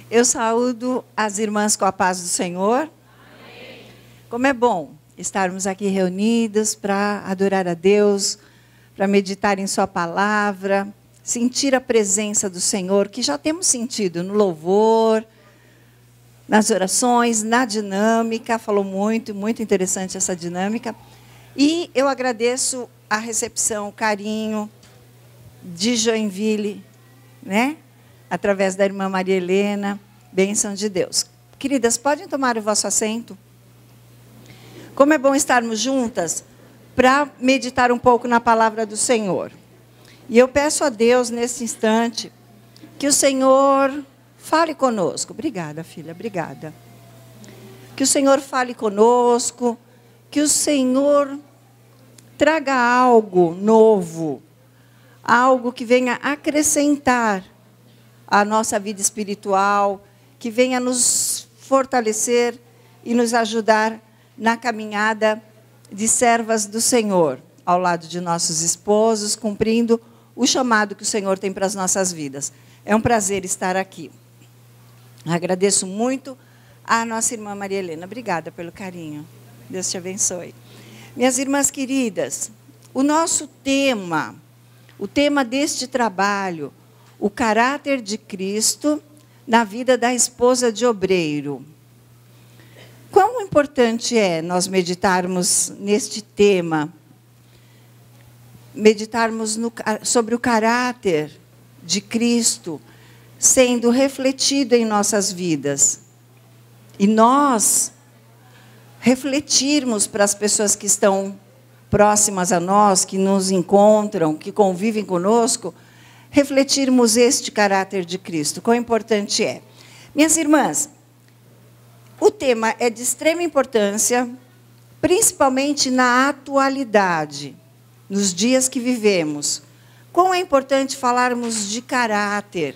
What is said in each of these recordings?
Eu saúdo as irmãs com a paz do Senhor. Amém. Como é bom estarmos aqui reunidos para adorar a Deus, para meditar em sua palavra, sentir a presença do Senhor, que já temos sentido no louvor, nas orações, na dinâmica. Falou muito interessante essa dinâmica. E eu agradeço a recepção, o carinho de Joinville, né? Através da irmã Maria Helena, bênção de Deus. Queridas, podem tomar o vosso assento? Como é bom estarmos juntas para meditar um pouco na palavra do Senhor. E eu peço a Deus, nesse instante, que o Senhor fale conosco. Obrigada, filha, obrigada. Que o Senhor fale conosco, que o Senhor traga algo novo, algo que venha acrescentar a nossa vida espiritual, que venha nos fortalecer e nos ajudar na caminhada de servas do Senhor, ao lado de nossos esposos, cumprindo o chamado que o Senhor tem para as nossas vidas. É um prazer estar aqui. Agradeço muito a nossa irmã Maria Helena. Obrigada pelo carinho. Deus te abençoe. Minhas irmãs queridas, o nosso tema, o tema deste trabalho, o caráter de Cristo na vida da esposa de obreiro. Quão importante é nós meditarmos neste tema, meditarmos sobre o caráter de Cristo sendo refletido em nossas vidas. E nós refletirmos para as pessoas que estão próximas a nós, que nos encontram, que convivem conosco, refletirmos este caráter de Cristo. Quão importante é. Minhas irmãs, o tema é de extrema importância, principalmente na atualidade, nos dias que vivemos. Quão é importante falarmos de caráter.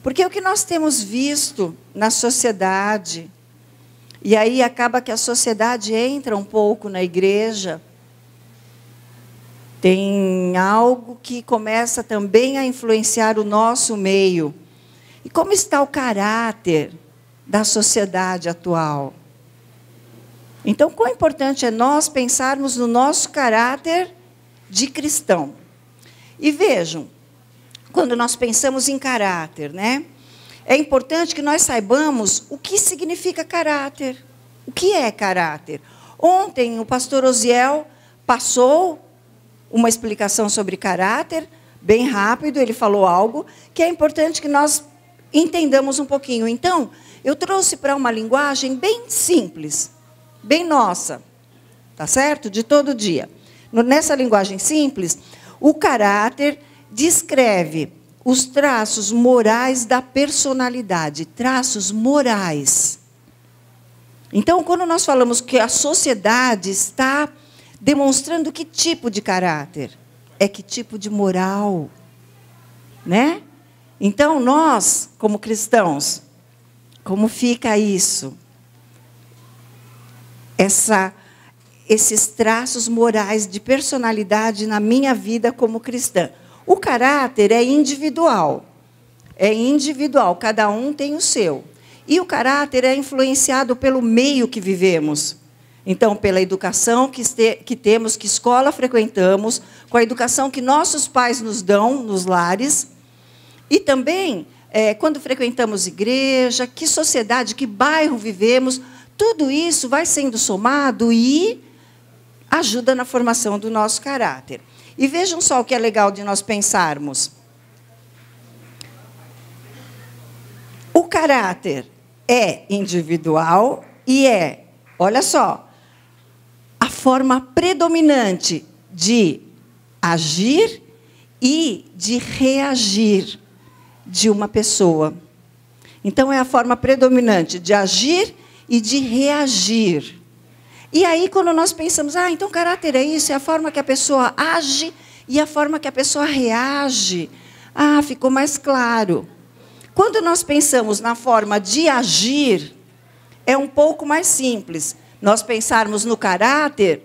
Porque o que nós temos visto na sociedade, e aí acaba que a sociedade entra um pouco na igreja, tem algo que começa também a influenciar o nosso meio. E como está o caráter da sociedade atual? Então, quão importante é nós pensarmos no nosso caráter de cristão. E vejam, quando nós pensamos em caráter, né? É importante que nós saibamos o que significa caráter. O que é caráter? Ontem, o pastor Osiel passou uma explicação sobre caráter, bem rápido, ele falou algo que é importante que nós entendamos um pouquinho. Então, eu trouxe para uma linguagem bem simples, bem nossa, tá certo? De todo dia. Nessa linguagem simples, o caráter descreve os traços morais da personalidade, traços morais. Então, quando nós falamos que a sociedade está demonstrando que tipo de caráter? É que tipo de moral, né? Então, nós, como cristãos, como fica isso? Esses traços morais de personalidade na minha vida como cristã. O caráter é individual. É individual, cada um tem o seu. E o caráter é influenciado pelo meio que vivemos. Então, pela educação que temos, que escola frequentamos, com a educação que nossos pais nos dão nos lares, e também, quando frequentamos igreja, que sociedade, que bairro vivemos, tudo isso vai sendo somado e ajuda na formação do nosso caráter. E vejam só o que é legal de nós pensarmos. O caráter é individual e olha só, a forma predominante de agir e de reagir de uma pessoa. Então, é a forma predominante de agir e de reagir. E aí, quando nós pensamos, então caráter é isso, é a forma que a pessoa age e a forma que a pessoa reage. Ficou mais claro. Quando nós pensamos na forma de agir, é um pouco mais simples. Nós pensarmos no caráter,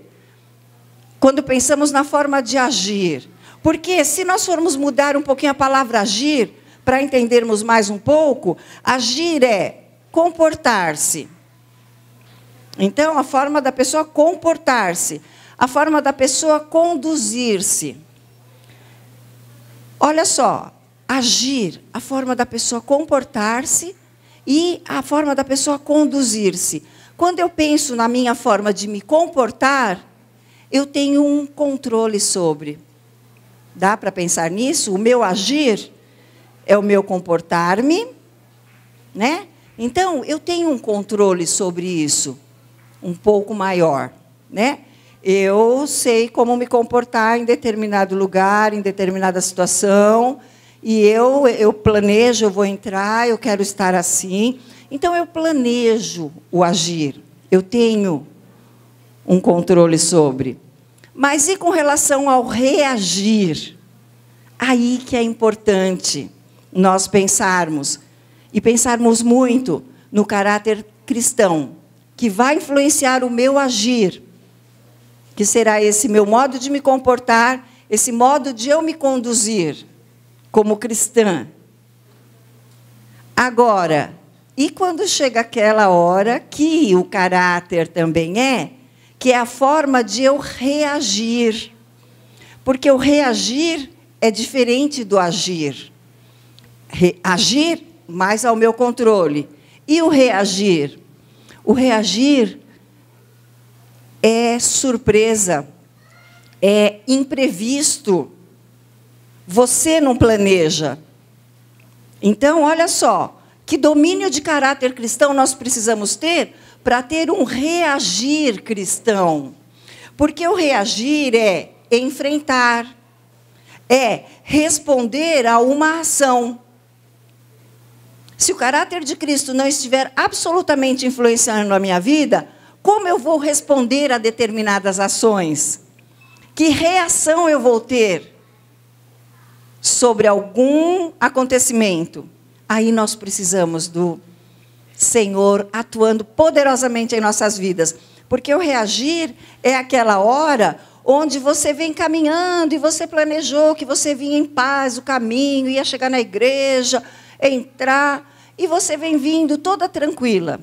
quando pensamos na forma de agir. Porque se nós formos mudar um pouquinho a palavra agir, para entendermos mais um pouco, agir é comportar-se. Então, a forma da pessoa comportar-se, a forma da pessoa conduzir-se. Olha só, agir, a forma da pessoa comportar-se e a forma da pessoa conduzir-se. Quando eu penso na minha forma de me comportar, eu tenho um controle sobre. Dá para pensar nisso? O meu agir é o meu comportar-me, né? Então, eu tenho um controle sobre isso, um pouco maior, né? Eu sei como me comportar em determinado lugar, em determinada situação, e eu planejo, eu vou entrar, eu quero estar assim. Então, eu planejo o agir, eu tenho um controle sobre. Mas e com relação ao reagir? Aí que é importante nós pensarmos, e pensarmos muito no caráter cristão, que vai influenciar o meu agir, que será esse meu modo de me comportar, esse modo de eu me conduzir como cristã. Agora, e quando chega aquela hora que o caráter também que é a forma de eu reagir. Porque o reagir é diferente do agir. Agir mais ao meu controle. E o reagir? O reagir é surpresa, é imprevisto. Você não planeja. Então, olha só, que domínio de caráter cristão nós precisamos ter para ter um reagir cristão. Porque o reagir é enfrentar, é responder a uma ação. Se o caráter de Cristo não estiver absolutamente influenciando a minha vida, como eu vou responder a determinadas ações? Que reação eu vou ter sobre algum acontecimento? Aí nós precisamos do Senhor atuando poderosamente em nossas vidas. Porque o reagir é aquela hora onde você vem caminhando e você planejou que você vinha em paz, o caminho, ia chegar na igreja, entrar, e você vem vindo toda tranquila.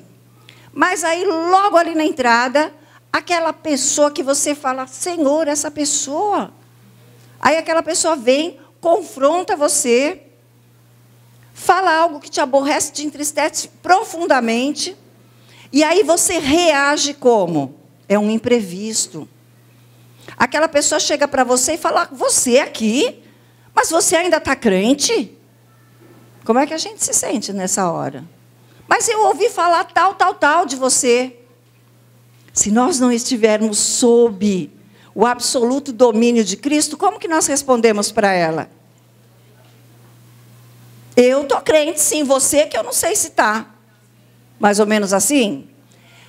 Mas aí, logo ali na entrada, aquela pessoa que você fala, Senhor, essa pessoa. Aí aquela pessoa vem, confronta você, fala algo que te aborrece, te entristece profundamente, e aí você reage como? É um imprevisto. Aquela pessoa chega para você e fala, você aqui? Mas você ainda está crente? Como é que a gente se sente nessa hora? Mas eu ouvi falar tal de você. Se nós não estivermos sob o absoluto domínio de Cristo, como que nós respondemos para ela? Eu estou crente, sim, você que eu não sei se está. Mais ou menos assim?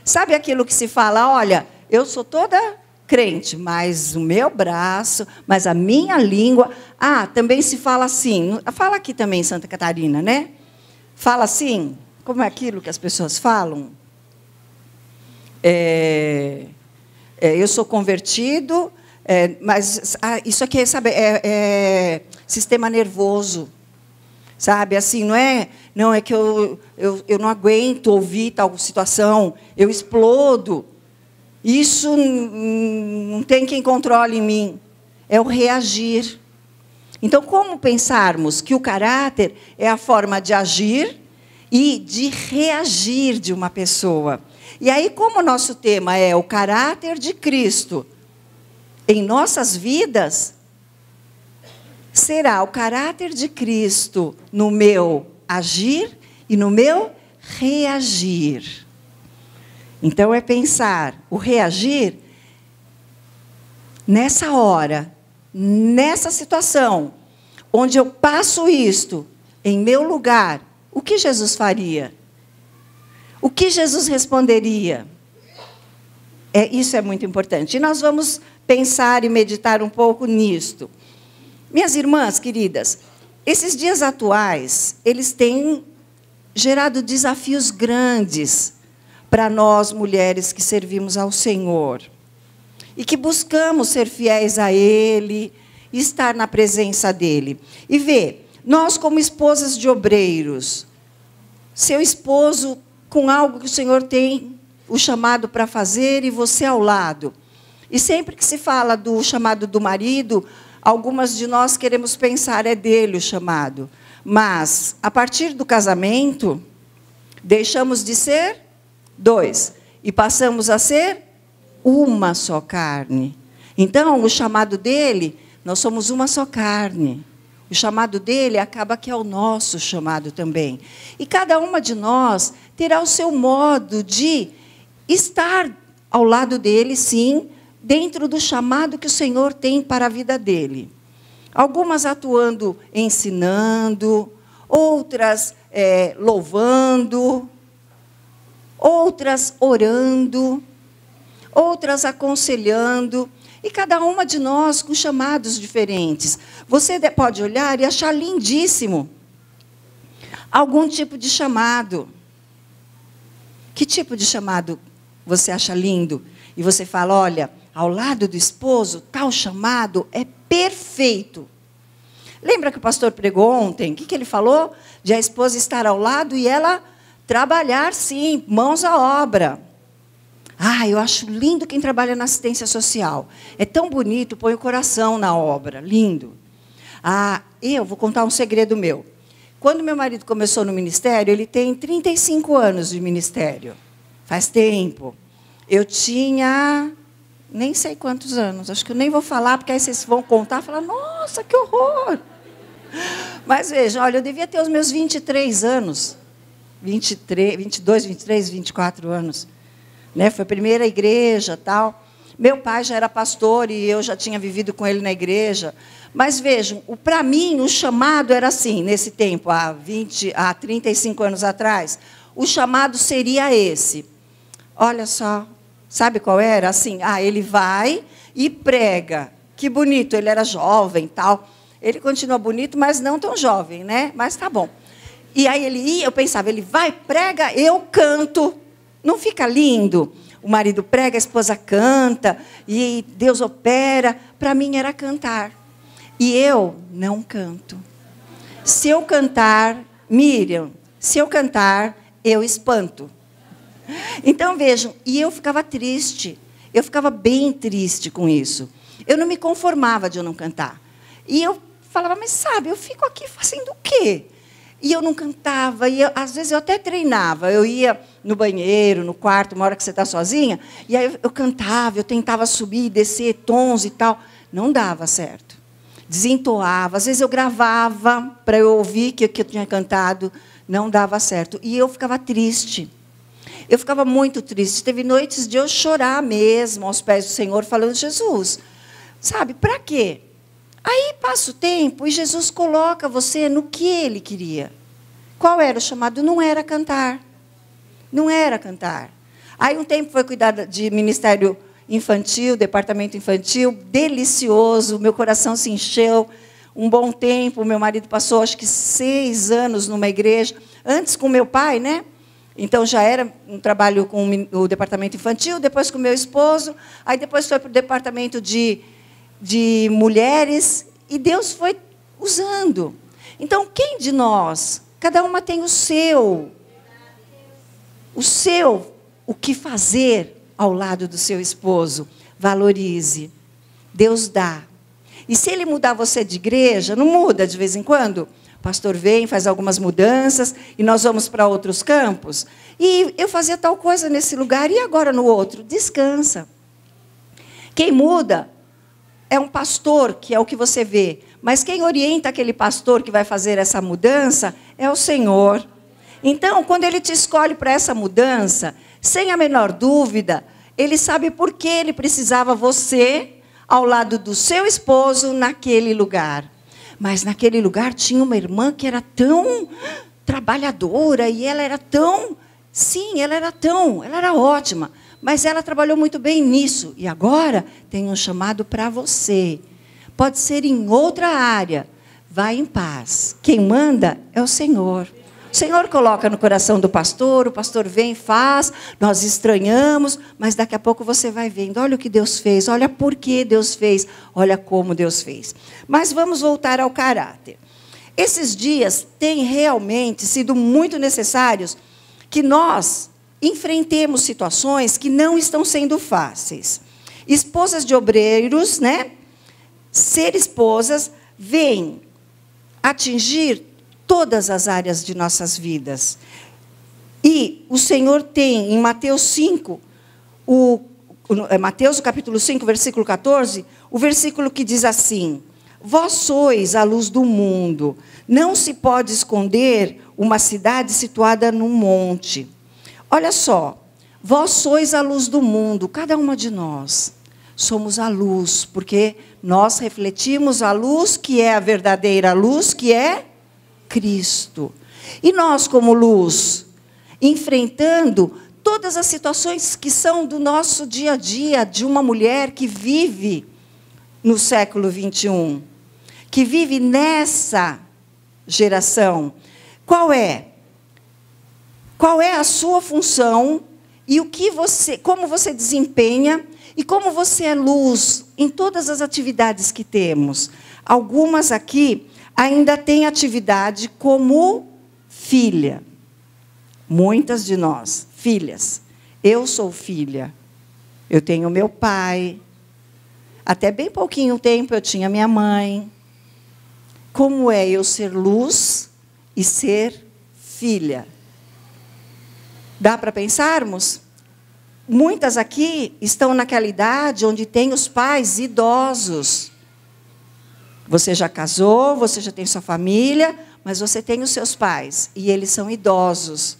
Sabe aquilo que se fala, olha, eu sou toda crente, mas o meu braço, mas a minha língua... Ah, também se fala assim, fala aqui também em Santa Catarina, né? Fala assim, como é aquilo que as pessoas falam? Eu sou convertido, mas isso aqui, sabe, é sistema nervoso. Sabe, assim, não é que eu não aguento ouvir tal situação, eu explodo. Isso não tem quem controle em mim. É o reagir. Então, como pensarmos que o caráter é a forma de agir e de reagir de uma pessoa? E aí, como o nosso tema é o caráter de Cristo em nossas vidas, será o caráter de Cristo no meu agir e no meu reagir. Então, é pensar o reagir nessa hora, nessa situação, onde eu passo isto em meu lugar, o que Jesus faria? O que Jesus responderia? Isso é muito importante. E nós vamos pensar e meditar um pouco nisto. Minhas irmãs queridas, esses dias atuais, eles têm gerado desafios grandes para nós, mulheres que servimos ao Senhor. E que buscamos ser fiéis a Ele, estar na presença dEle. E Nós, como esposas de obreiros, seu esposo com algo que o Senhor tem o chamado para fazer e você ao lado. E sempre que se fala do chamado do marido, algumas de nós queremos pensar, é dele o chamado. Mas, a partir do casamento, deixamos de ser 2 e passamos a ser uma só carne. Então, o chamado dele, nós somos uma só carne. O chamado dele acaba que é o nosso chamado também. E cada uma de nós terá o seu modo de estar ao lado dele, sim, dentro do chamado que o Senhor tem para a vida dele. Algumas atuando, ensinando, outras louvando, outras orando, outras aconselhando. E cada uma de nós com chamados diferentes. Você pode olhar e achar lindíssimo algum tipo de chamado. Que tipo de chamado você acha lindo? E você fala, olha, ao lado do esposo, tal chamado é perfeito. Lembra que o pastor pregou ontem? O que ele falou? De a esposa estar ao lado e ela trabalhar, sim, mãos à obra. Eu acho lindo quem trabalha na assistência social. É tão bonito, põe o coração na obra, lindo. Eu vou contar um segredo meu. Quando meu marido começou no ministério, ele tem 35 anos de ministério. Faz tempo. Eu tinha, nem sei quantos anos, acho que eu nem vou falar, porque aí vocês vão contar e falar, nossa, que horror. Mas veja, olha, eu devia ter os meus 23 anos. 22, 23, 24 anos. Foi a primeira igreja, tal. Meu pai já era pastor e eu já tinha vivido com ele na igreja. Mas vejam, para mim o chamado era assim, nesse tempo, há 35 anos atrás, o chamado seria esse. Olha só, sabe qual era? Assim, ele vai e prega. Que bonito, ele era jovem, tal. Ele continua bonito, mas não tão jovem, né? Mas tá bom. E aí ele ia, eu pensava, ele vai, prega, eu canto. Não fica lindo? O marido prega, a esposa canta, e Deus opera. Para mim era cantar. E eu não canto. Se eu cantar, Miriam, eu espanto. Então, vejam, e eu ficava triste. Eu ficava bem triste com isso. Eu não me conformava de eu não cantar. E eu falava, mas sabe, eu fico aqui fazendo o quê? E eu não cantava, e às vezes eu até treinava. Eu ia no banheiro, no quarto, uma hora que você está sozinha, e aí eu cantava, eu tentava subir, descer tons e tal. Não dava certo. Desentoava. Às vezes eu gravava para eu ouvir que eu tinha cantado. Não dava certo. E eu ficava triste. Eu ficava muito triste. Teve noites de eu chorar mesmo aos pés do Senhor, falando, Jesus, sabe, para quê? Aí passa o tempo e Jesus coloca você no que Ele queria. Qual era o chamado? Não era cantar. Não era cantar. Aí um tempo foi cuidar de ministério infantil, departamento infantil, delicioso, meu coração se encheu. Um bom tempo, meu marido passou acho que 6 anos numa igreja, antes com meu pai, né? Então já era um trabalho com o departamento infantil, depois com meu esposo, aí depois foi para o departamento de mulheres, e Deus foi usando. Então, quem de nós, cada uma tem o que fazer ao lado do seu esposo. Valorize. Deus dá. E se ele mudar você de igreja, não muda de vez em quando? O pastor vem, faz algumas mudanças, e nós vamos para outros campos. E eu fazia tal coisa nesse lugar, e agora no outro? Descansa. Quem muda é um pastor, que é o que você vê. Mas quem orienta aquele pastor que vai fazer essa mudança é o Senhor. Então, quando Ele te escolhe para essa mudança, sem a menor dúvida, Ele sabe por que Ele precisava você ao lado do seu esposo naquele lugar. Mas naquele lugar tinha uma irmã que era tão trabalhadora e ela era tão... Sim, ela era ótima. Mas ela trabalhou muito bem nisso. E agora tem um chamado para você. Pode ser em outra área. Vai em paz. Quem manda é o Senhor. O Senhor coloca no coração do pastor, o pastor vem, faz, nós estranhamos, mas daqui a pouco você vai vendo. Olha o que Deus fez, olha por que Deus fez, olha como Deus fez. Mas vamos voltar ao caráter. esses dias têm realmente sido muito necessários que nós enfrentemos situações que não estão sendo fáceis. Esposas de obreiros, né? Ser esposas, vêm atingir todas as áreas de nossas vidas. E o Senhor tem, em Mateus 5, Mateus, capítulo 5, versículo 14, o versículo que diz assim: vós sois a luz do mundo. Não se pode esconder uma cidade situada num monte. Olha só, vós sois a luz do mundo, cada uma de nós somos a luz, porque nós refletimos a luz que é a verdadeira luz, que é Cristo. E nós, como luz, enfrentando todas as situações que são do nosso dia a dia, de uma mulher que vive no século 21, que vive nessa geração. Qual é? Qual é a sua função e como você desempenha e como você é luz em todas as atividades que temos. Algumas aqui ainda têm atividade como filha. Muitas de nós, filhas. Eu sou filha. Eu tenho meu pai. Até bem pouquinho tempo eu tinha minha mãe. Como é eu ser luz e ser filha? Dá para pensarmos? Muitas aqui estão naquela idade onde tem os pais idosos. Você já casou, você já tem sua família, mas você tem os seus pais, e eles são idosos.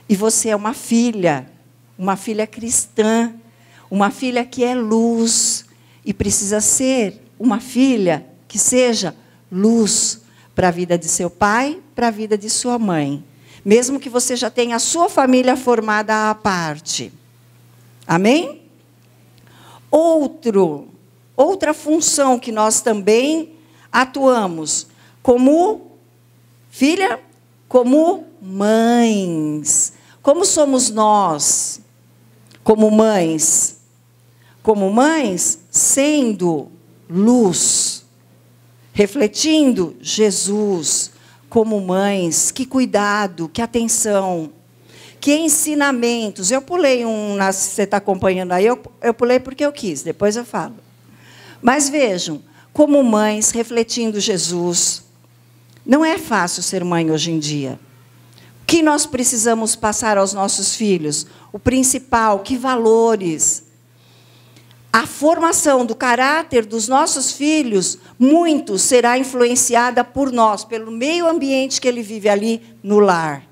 E você é uma filha cristã, uma filha que é luz, e precisa ser uma filha que seja luz para a vida de seu pai, para a vida de sua mãe. Mesmo que você já tenha a sua família formada à parte. Amém? Outra função que nós também atuamos, como filha, como mães. Como somos nós, como mães? Como mães, sendo luz, refletindo Jesus. Como mães, que cuidado, que atenção, que ensinamentos. Eu pulei se você está acompanhando aí, eu pulei porque eu quis, depois eu falo. Mas vejam, como mães, refletindo Jesus. Não é fácil ser mãe hoje em dia. O que nós precisamos passar aos nossos filhos? O principal, que valores? A formação do caráter dos nossos filhos, muito será influenciada por nós, pelo meio ambiente que ele vive ali no lar.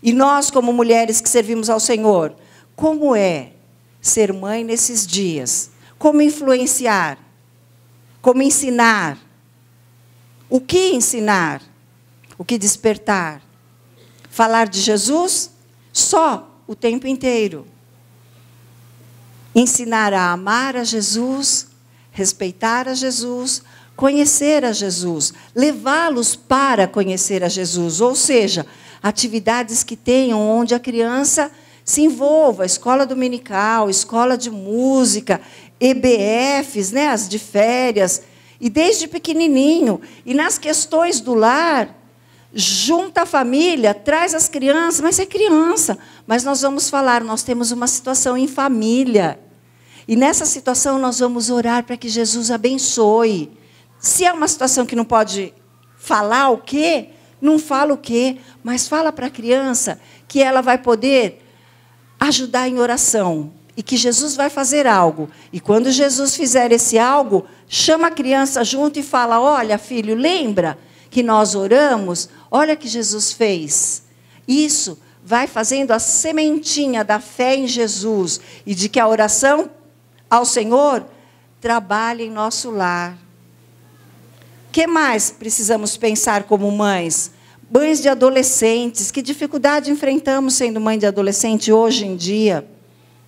E nós, como mulheres que servimos ao Senhor, como é ser mãe nesses dias? Como influenciar? Como ensinar? O que ensinar? O que despertar? Falar de Jesus? Só o tempo inteiro. Ensinar a amar a Jesus, respeitar a Jesus, conhecer a Jesus, levá-los para conhecer a Jesus, ou seja, atividades que tenham onde a criança se envolva, escola dominical, escola de música, EBFs, né, as de férias, e desde pequenininho, e nas questões do lar, junta a família, traz as crianças, mas é criança. Mas nós vamos falar, nós temos uma situação em família. E nessa situação nós vamos orar para que Jesus abençoe. Se é uma situação que não pode falar o quê, não fala o quê, mas fala para a criança que ela vai poder ajudar em oração. E que Jesus vai fazer algo. E quando Jesus fizer esse algo, chama a criança junto e fala: olha, filho, lembra que nós oramos? Olha o que Jesus fez. Isso vai fazendo a sementinha da fé em Jesus e de que a oração ao Senhor trabalhe em nosso lar. O que mais precisamos pensar como mães? Mães de adolescentes. Que dificuldade enfrentamos sendo mãe de adolescente hoje em dia,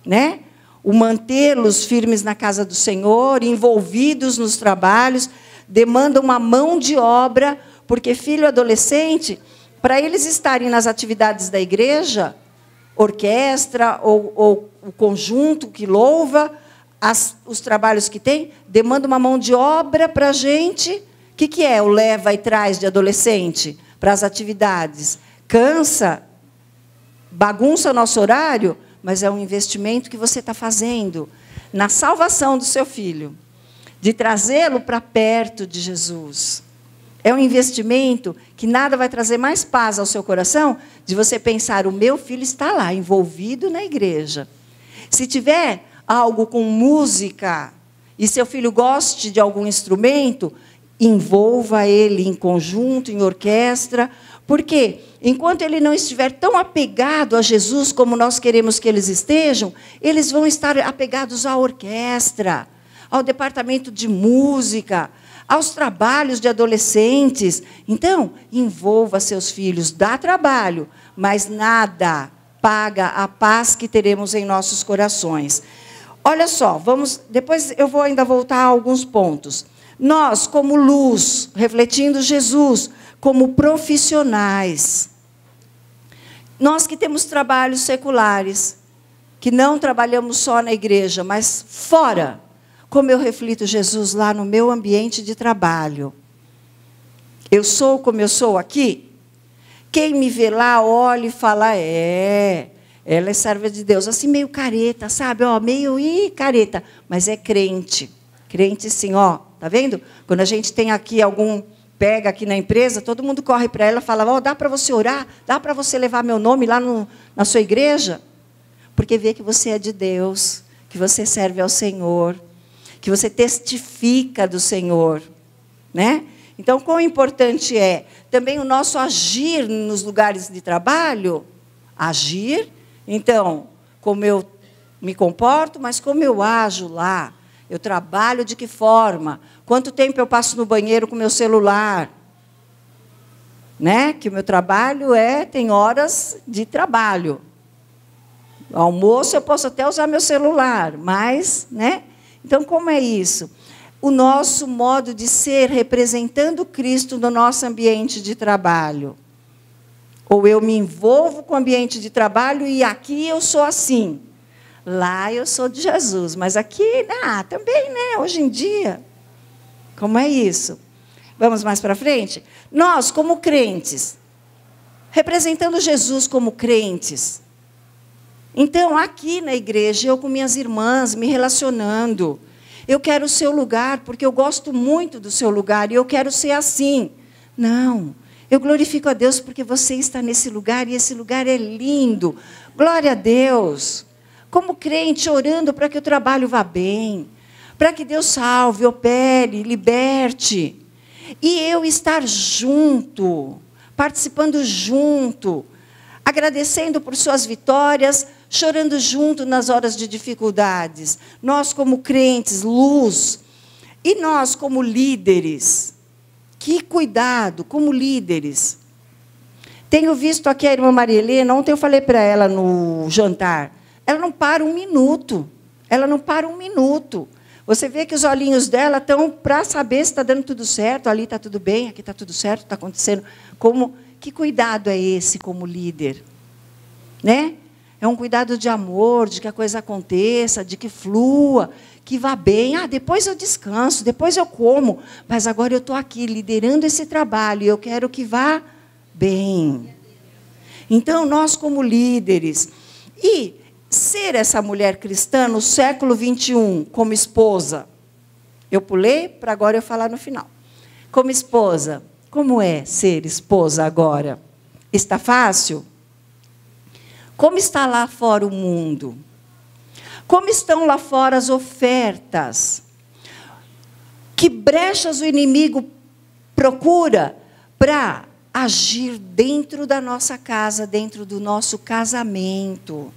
né? O mantê-los firmes na casa do Senhor, envolvidos nos trabalhos, demanda uma mão de obra, porque filho adolescente, para eles estarem nas atividades da igreja, orquestra ou o conjunto que louva, os trabalhos que tem, demanda uma mão de obra para a gente O que é o leva e traz de adolescente para as atividades? Cansa, bagunça o nosso horário, mas é um investimento que você está fazendo na salvação do seu filho, de trazê-lo para perto de Jesus. É um investimento que nada vai trazer mais paz ao seu coração de você pensar, o meu filho está lá, envolvido na igreja. Se tiver algo com música, e seu filho goste de algum instrumento, envolva ele em conjunto, em orquestra. Porque, enquanto ele não estiver tão apegado a Jesus como nós queremos que eles estejam, eles vão estar apegados à orquestra, ao departamento de música, aos trabalhos de adolescentes. Então, envolva seus filhos, dá trabalho, mas nada paga a paz que teremos em nossos corações. Olha só, depois eu vou ainda voltar a alguns pontos. Nós, como luz, refletindo Jesus, como profissionais, nós que temos trabalhos seculares, que não trabalhamos só na igreja, mas fora, como eu reflito Jesus lá no meu ambiente de trabalho. Eu sou como eu sou aqui? Quem me vê lá, olha e fala, ela é serva de Deus. Assim, meio careta, sabe? Meio careta, mas é crente. Crente sim, tá vendo? Quando a gente tem aqui pega aqui na empresa, todo mundo corre para ela e fala, dá para você orar? Dá para você levar meu nome lá na sua igreja? Porque vê que você é de Deus, que você serve ao Senhor, que você testifica do Senhor, né? Então, quão importante é também o nosso agir nos lugares de trabalho? Agir, então, como eu me comporto, mas como eu ajo lá? Eu trabalho de que forma? Quanto tempo eu passo no banheiro com o meu celular? Né? Que o meu trabalho tem horas de trabalho. No almoço eu posso até usar meu celular, mas, né? Então, como é isso? O nosso modo de ser representando Cristo no nosso ambiente de trabalho. Ou eu me envolvo com o ambiente de trabalho e aqui eu sou assim. Lá eu sou de Jesus, mas aqui, também, né? Hoje em dia. Como é isso? Vamos mais para frente? Nós, como crentes, representando Jesus como crentes. Então, aqui na igreja, eu com minhas irmãs, me relacionando. Eu quero o seu lugar, porque eu gosto muito do seu lugar, e eu quero ser assim. Não, eu glorifico a Deus porque você está nesse lugar, e esse lugar é lindo. Glória a Deus. Como crente, orando para que o trabalho vá bem, para que Deus salve, opere, liberte. E eu estar junto, participando junto, agradecendo por suas vitórias, chorando junto nas horas de dificuldades. Nós como crentes, luz. E nós como líderes. Que cuidado, como líderes. Tenho visto aqui a irmã Maria Helena, ontem eu falei para ela no jantar, ela não para um minuto. Ela não para um minuto. Você vê que os olhinhos dela estão para saber se está dando tudo certo, ali está tudo bem, aqui está tudo certo, está acontecendo. Que cuidado é esse como líder? Né? É um cuidado de amor, de que a coisa aconteça, de que flua, que vá bem. Depois eu descanso, depois eu como, mas agora eu estou aqui liderando esse trabalho e eu quero que vá bem. Então, nós como líderes, e ser essa mulher cristã no século 21, como esposa, eu pulei para agora eu falar no final. Como esposa, como é ser esposa agora? Está fácil? Como está lá fora o mundo? Como estão lá fora as ofertas? Que brechas o inimigo procura para agir dentro da nossa casa, dentro do nosso casamento?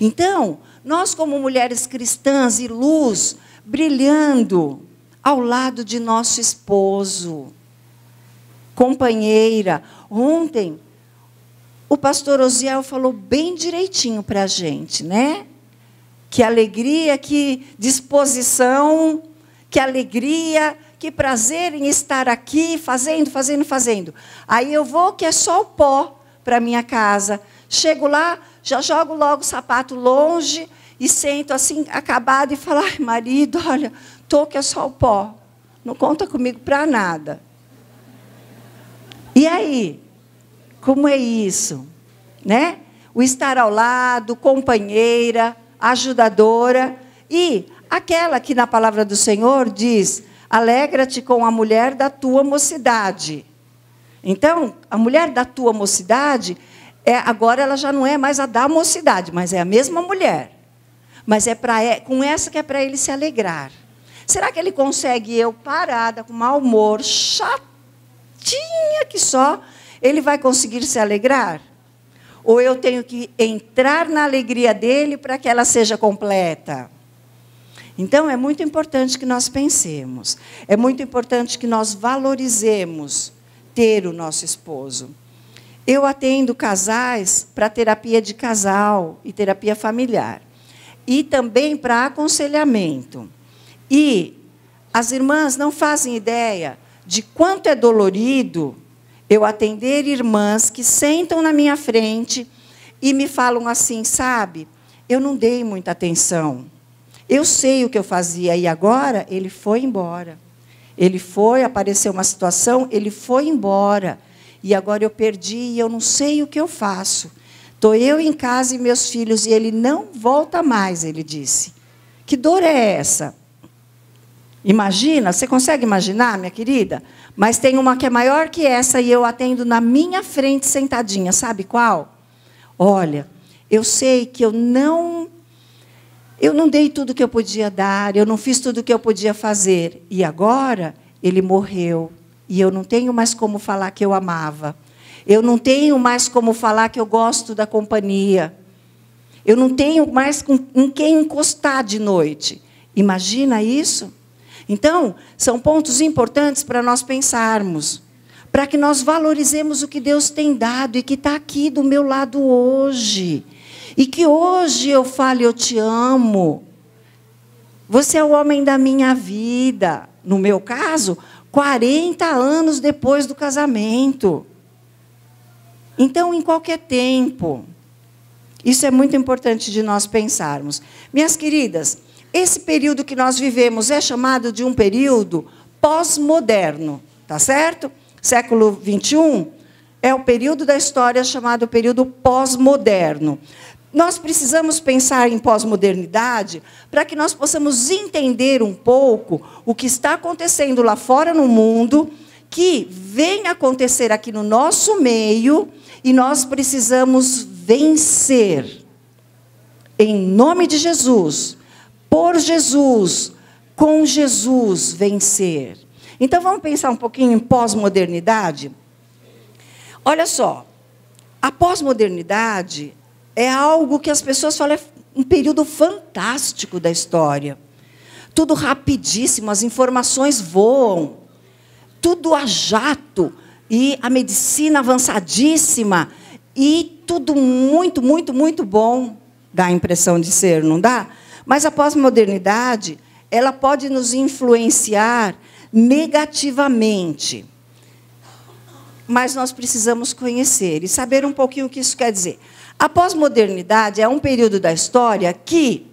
Então, nós como mulheres cristãs e luz, brilhando ao lado de nosso esposo, companheira. Ontem, o pastor Osiel falou bem direitinho para a gente, né? Que alegria, que disposição, que alegria, que prazer em estar aqui, fazendo. Aí eu vou, que é só o pó para a minha casa. Chego lá, já jogo logo o sapato longe e sento assim, acabado, e falo, marido, olha, que é só o pó. não conta comigo para nada. E aí? Como é isso? Né? O estar ao lado, companheira, ajudadora. E aquela que na palavra do Senhor diz: alegra-te com a mulher da tua mocidade. Então, a mulher da tua mocidade, agora ela já não é mais a da mocidade, mas é a mesma mulher. Mas com essa que é para ele se alegrar. Será que ele consegue, eu parada, com mau humor, chatinha que só, ele vai conseguir se alegrar? Ou eu tenho que entrar na alegria dele para que ela seja completa? Então, é muito importante que nós pensemos. É muito importante que nós valorizemos ter o nosso esposo. Eu atendo casais para terapia de casal e terapia familiar. E também para aconselhamento. E as irmãs não fazem ideia de quanto é dolorido eu atender irmãs que sentam na minha frente e me falam assim, sabe, eu não dei muita atenção. Eu sei o que eu fazia e agora ele foi embora. Ele foi, apareceu uma situação, ele foi embora. E agora eu perdi e eu não sei o que eu faço. Estou eu em casa e meus filhos e ele não volta mais, ele disse. Que dor é essa? Imagina, você consegue imaginar, minha querida? Mas tem uma que é maior que essa e eu atendo na minha frente sentadinha. Sabe qual? Olha, eu sei que eu não dei tudo que eu podia dar, eu não fiz tudo que eu podia fazer. E agora ele morreu. E eu não tenho mais como falar que eu amava. Eu não tenho mais como falar que eu gosto da companhia. Eu não tenho mais em quem encostar de noite. Imagina isso? Então, são pontos importantes para nós pensarmos. Para que nós valorizemos o que Deus tem dado e que está aqui do meu lado hoje. E que hoje eu fale, eu te amo. Você é o homem da minha vida. No meu caso, 40 anos depois do casamento. Então, em qualquer tempo. Isso é muito importante de nós pensarmos. Minhas queridas, esse período que nós vivemos é chamado de um período pós-moderno. Tá certo? Século XXI é o período da história chamado período pós-moderno. Nós precisamos pensar em pós-modernidade para que nós possamos entender um pouco o que está acontecendo lá fora no mundo, que vem acontecer aqui no nosso meio, e nós precisamos vencer. Em nome de Jesus, por Jesus, com Jesus, vencer. Então, vamos pensar um pouquinho em pós-modernidade? Olha só, a pós-modernidade é algo que as pessoas falam, é um período fantástico da história. Tudo rapidíssimo, as informações voam. Tudo a jato. E a medicina avançadíssima. E tudo muito, muito, muito bom. Dá a impressão de ser, não dá? Mas a pós-modernidade, ela pode nos influenciar negativamente. Mas nós precisamos conhecer e saber um pouquinho o que isso quer dizer. A pós-modernidade é um período da história que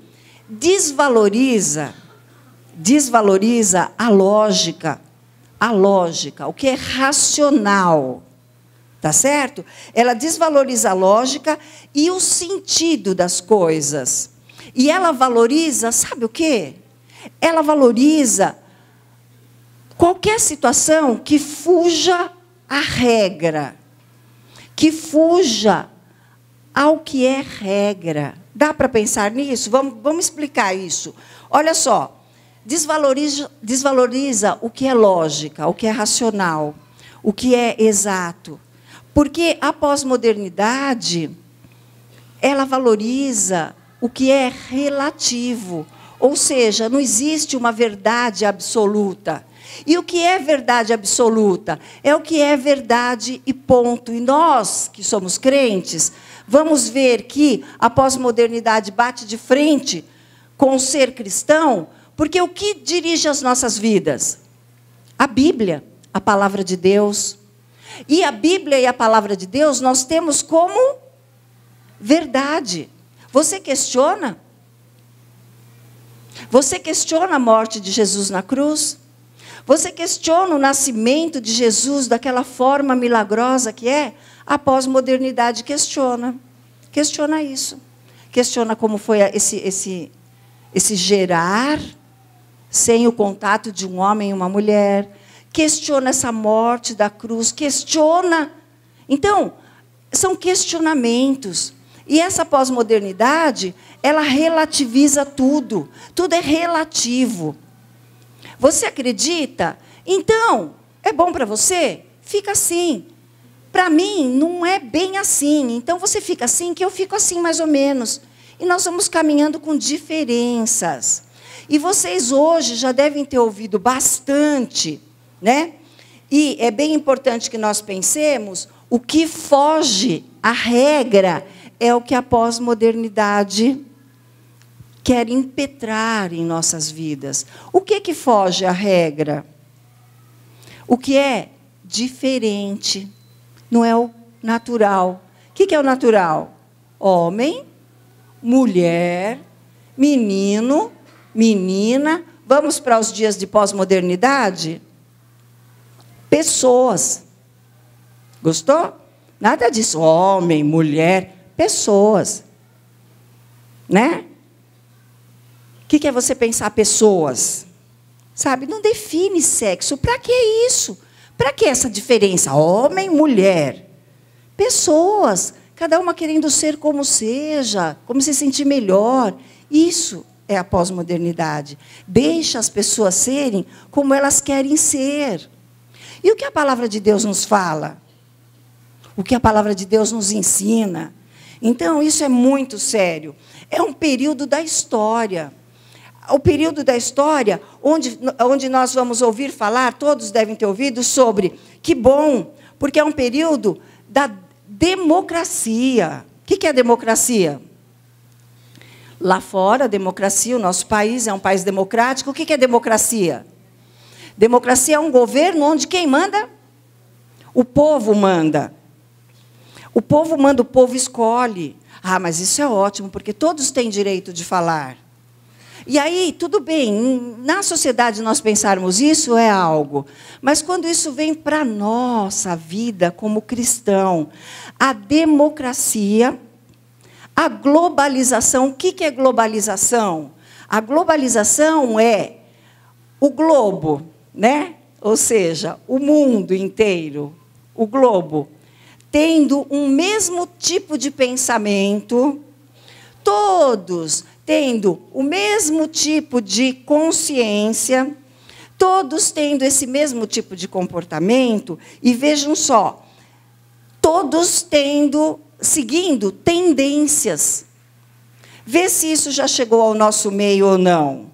desvaloriza a lógica, o que é racional, tá certo? Ela desvaloriza a lógica e o sentido das coisas. E ela valoriza, sabe o quê? Ela valoriza qualquer situação que fuja à regra, que fuja ao que é regra. Dá para pensar nisso? Vamos explicar isso. Olha só, desvaloriza o que é lógica, o que é racional, o que é exato. Porque a pós-modernidade, ela valoriza o que é relativo. Ou seja, não existe uma verdade absoluta. E o que é verdade absoluta? É o que é verdade e ponto. E nós, que somos crentes, vamos ver que a pós-modernidade bate de frente com o ser cristão, porque o que dirige as nossas vidas? A Bíblia, a palavra de Deus. E a Bíblia e a palavra de Deus nós temos como verdade. Você questiona? Você questiona a morte de Jesus na cruz? Você questiona o nascimento de Jesus daquela forma milagrosa que é? A pós-modernidade questiona. Questiona isso. Questiona como foi esse gerar sem o contato de um homem e uma mulher. Questiona essa morte da cruz. Questiona. Então, são questionamentos. E essa pós-modernidade, ela relativiza tudo. Tudo é relativo. Você acredita? Então, é bom para você? Fica assim. Para mim, não é bem assim. Então, você fica assim, que eu fico assim, mais ou menos. E nós vamos caminhando com diferenças. E vocês hoje já devem ter ouvido bastante, né? E é bem importante que nós pensemos, o que foge à regra é o que a pós-modernidade quer impetrar em nossas vidas. O que foge à regra? O que é diferente, não é o natural. O que é o natural? Homem, mulher, menino, menina. Vamos para os dias de pós-modernidade? Pessoas. Gostou? Nada disso. Homem, mulher, pessoas. Né? O que é você pensar pessoas? Sabe, não define sexo. Para que isso? Para que essa diferença? Homem, mulher. Pessoas. Cada uma querendo ser como seja, como se sentir melhor. Isso é a pós-modernidade. Deixa as pessoas serem como elas querem ser. E o que a palavra de Deus nos fala? O que a palavra de Deus nos ensina? Então, isso é muito sério. É um período da história. O período da história onde nós vamos ouvir falar, todos devem ter ouvido, sobre, que bom, porque é um período da democracia. O que é a democracia? Lá fora, a democracia, o nosso país é um país democrático. O que é democracia? Democracia é um governo onde quem manda? O povo manda. O povo manda, o povo escolhe. Ah, mas isso é ótimo, porque todos têm direito de falar. E aí, tudo bem, na sociedade nós pensarmos isso é algo. Mas quando isso vem para a nossa vida como cristão, a democracia, a globalização, o que é globalização? A globalização é o globo, né? Ou seja, o mundo inteiro, o globo, tendo um mesmo tipo de pensamento, todos tendo o mesmo tipo de consciência, todos tendo esse mesmo tipo de comportamento, e vejam só, todos seguindo tendências. Vê se isso já chegou ao nosso meio ou não.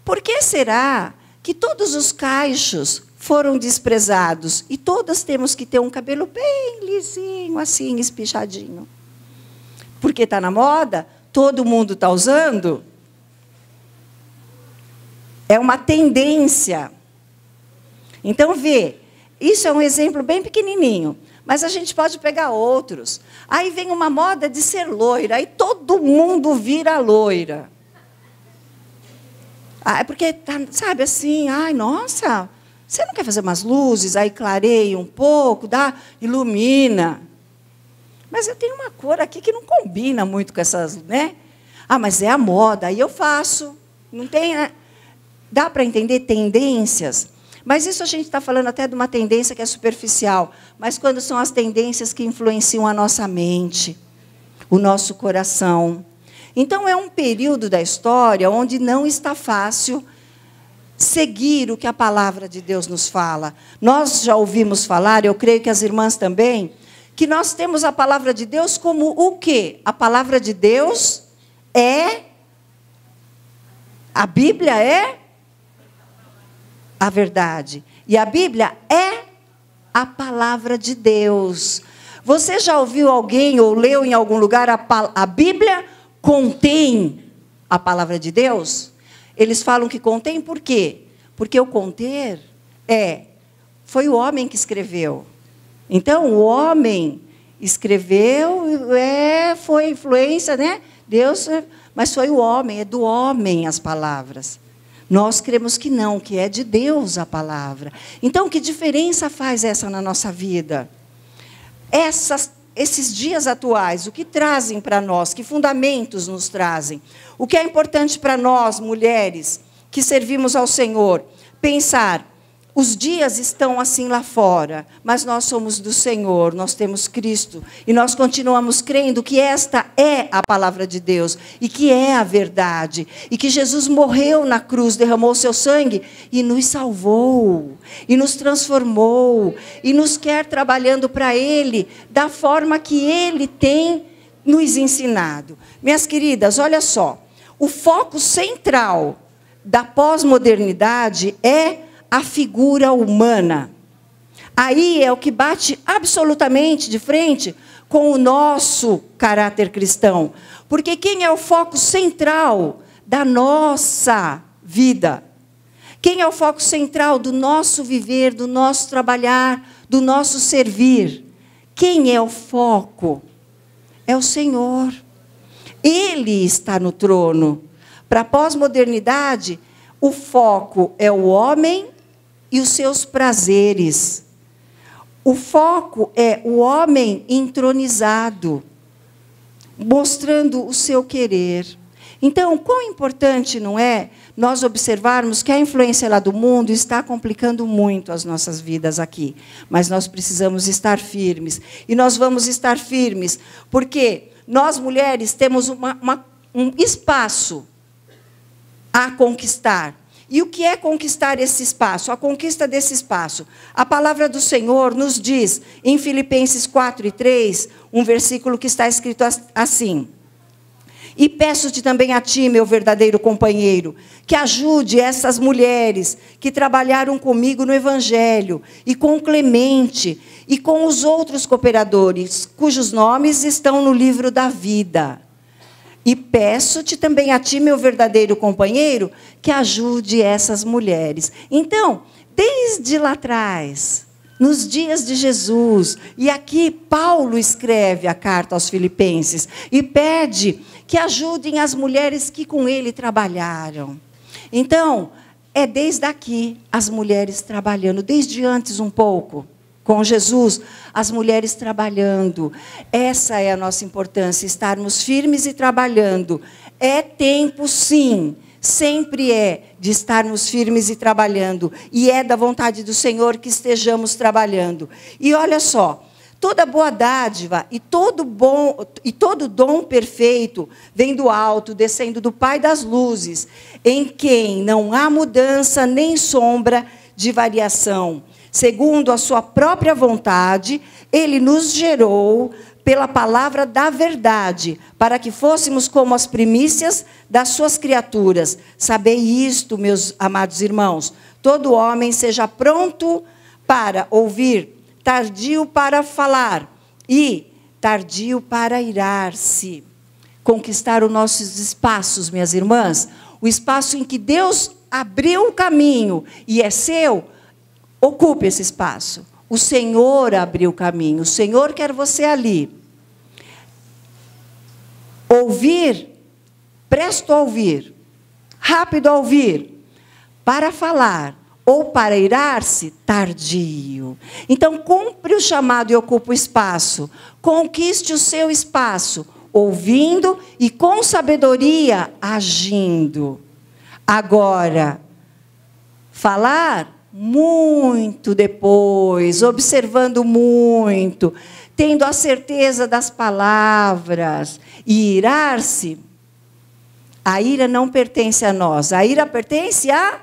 Por que será que todos os cachos foram desprezados e todas temos que ter um cabelo bem lisinho, assim, espichadinho? Porque está na moda? Todo mundo está usando? É uma tendência. Então, vê, isso é um exemplo bem pequenininho, mas a gente pode pegar outros. Aí vem uma moda de ser loira, aí todo mundo vira loira. Ah, é porque, sabe, assim, ai, nossa, você não quer fazer umas luzes, aí clareia um pouco, ilumina. Mas eu tenho uma cor aqui que não combina muito com essas, né? Ah, mas é a moda, aí eu faço. Não tem, né? Dá para entender tendências? Mas isso a gente está falando até de uma tendência que é superficial. Mas quando são as tendências que influenciam a nossa mente, o nosso coração. Então, é um período da história onde não está fácil seguir o que a palavra de Deus nos fala. Nós já ouvimos falar, eu creio que as irmãs também, que nós temos a palavra de Deus como o quê? A palavra de Deus é... A Bíblia é a verdade. E a Bíblia é a palavra de Deus. Você já ouviu alguém ou leu em algum lugar a Bíblia contém a palavra de Deus? Eles falam que contém por quê? Porque o conter foi o homem que escreveu. Então, o homem escreveu, foi influência, né? Deus, mas foi o homem, é do homem as palavras. Nós cremos que não, que é de Deus a palavra. Então, que diferença faz essa na nossa vida? Esses dias atuais, o que trazem para nós? Que fundamentos nos trazem? O que é importante para nós, mulheres, que servimos ao Senhor? Pensar, os dias estão assim lá fora, mas nós somos do Senhor, nós temos Cristo, e nós continuamos crendo que esta é a palavra de Deus, e que é a verdade, e que Jesus morreu na cruz, derramou seu sangue, e nos salvou, e nos transformou, e nos quer trabalhando para Ele, da forma que Ele tem nos ensinado. Minhas queridas, olha só, o foco central da pós-modernidade é a figura humana. Aí é o que bate absolutamente de frente com o nosso caráter cristão. Porque quem é o foco central da nossa vida? Quem é o foco central do nosso viver, do nosso trabalhar, do nosso servir? Quem é o foco? É o Senhor. Ele está no trono. Para a pós-modernidade, o foco é o homem e os seus prazeres. O foco é o homem entronizado, mostrando o seu querer. Então, quão importante não é nós observarmos que a influência lá do mundo está complicando muito as nossas vidas aqui. Mas nós precisamos estar firmes. E nós vamos estar firmes porque nós, mulheres, temos um espaço a conquistar. E o que é conquistar esse espaço? A conquista desse espaço. A palavra do Senhor nos diz, em Filipenses 4:3, um versículo que está escrito assim: e peço-te também a ti, meu verdadeiro companheiro, que ajude essas mulheres que trabalharam comigo no Evangelho, e com Clemente, e com os outros cooperadores, cujos nomes estão no livro da vida. E peço-te também a ti, meu verdadeiro companheiro, que ajude essas mulheres. Então, desde lá atrás, nos dias de Jesus, e aqui Paulo escreve a carta aos Filipenses, e pede que ajudem as mulheres que com ele trabalharam. Então, é desde aqui as mulheres trabalhando, desde antes um pouco. Com Jesus, as mulheres trabalhando. Essa é a nossa importância, estarmos firmes e trabalhando. É tempo, sim, sempre é de estarmos firmes e trabalhando. E é da vontade do Senhor que estejamos trabalhando. E olha só, toda boa dádiva e todo dom perfeito vem do alto, descendo do Pai das luzes, em quem não há mudança nem sombra de variação. Segundo a sua própria vontade, ele nos gerou pela palavra da verdade, para que fôssemos como as primícias das suas criaturas. Sabei isto, meus amados irmãos, todo homem seja pronto para ouvir, tardio para falar e tardio para irar-se. Conquistar os nossos espaços, minhas irmãs, o espaço em que Deus abriu o caminho e é seu. Ocupe esse espaço. O Senhor abriu o caminho. O Senhor quer você ali. Ouvir, presto a ouvir, rápido a ouvir, para falar ou para irar-se, tardio. Então, cumpre o chamado e ocupe o espaço. Conquiste o seu espaço, ouvindo e com sabedoria, agindo. Agora, falar muito depois, observando muito, tendo a certeza das palavras, e irar-se, a ira não pertence a nós, a ira pertence a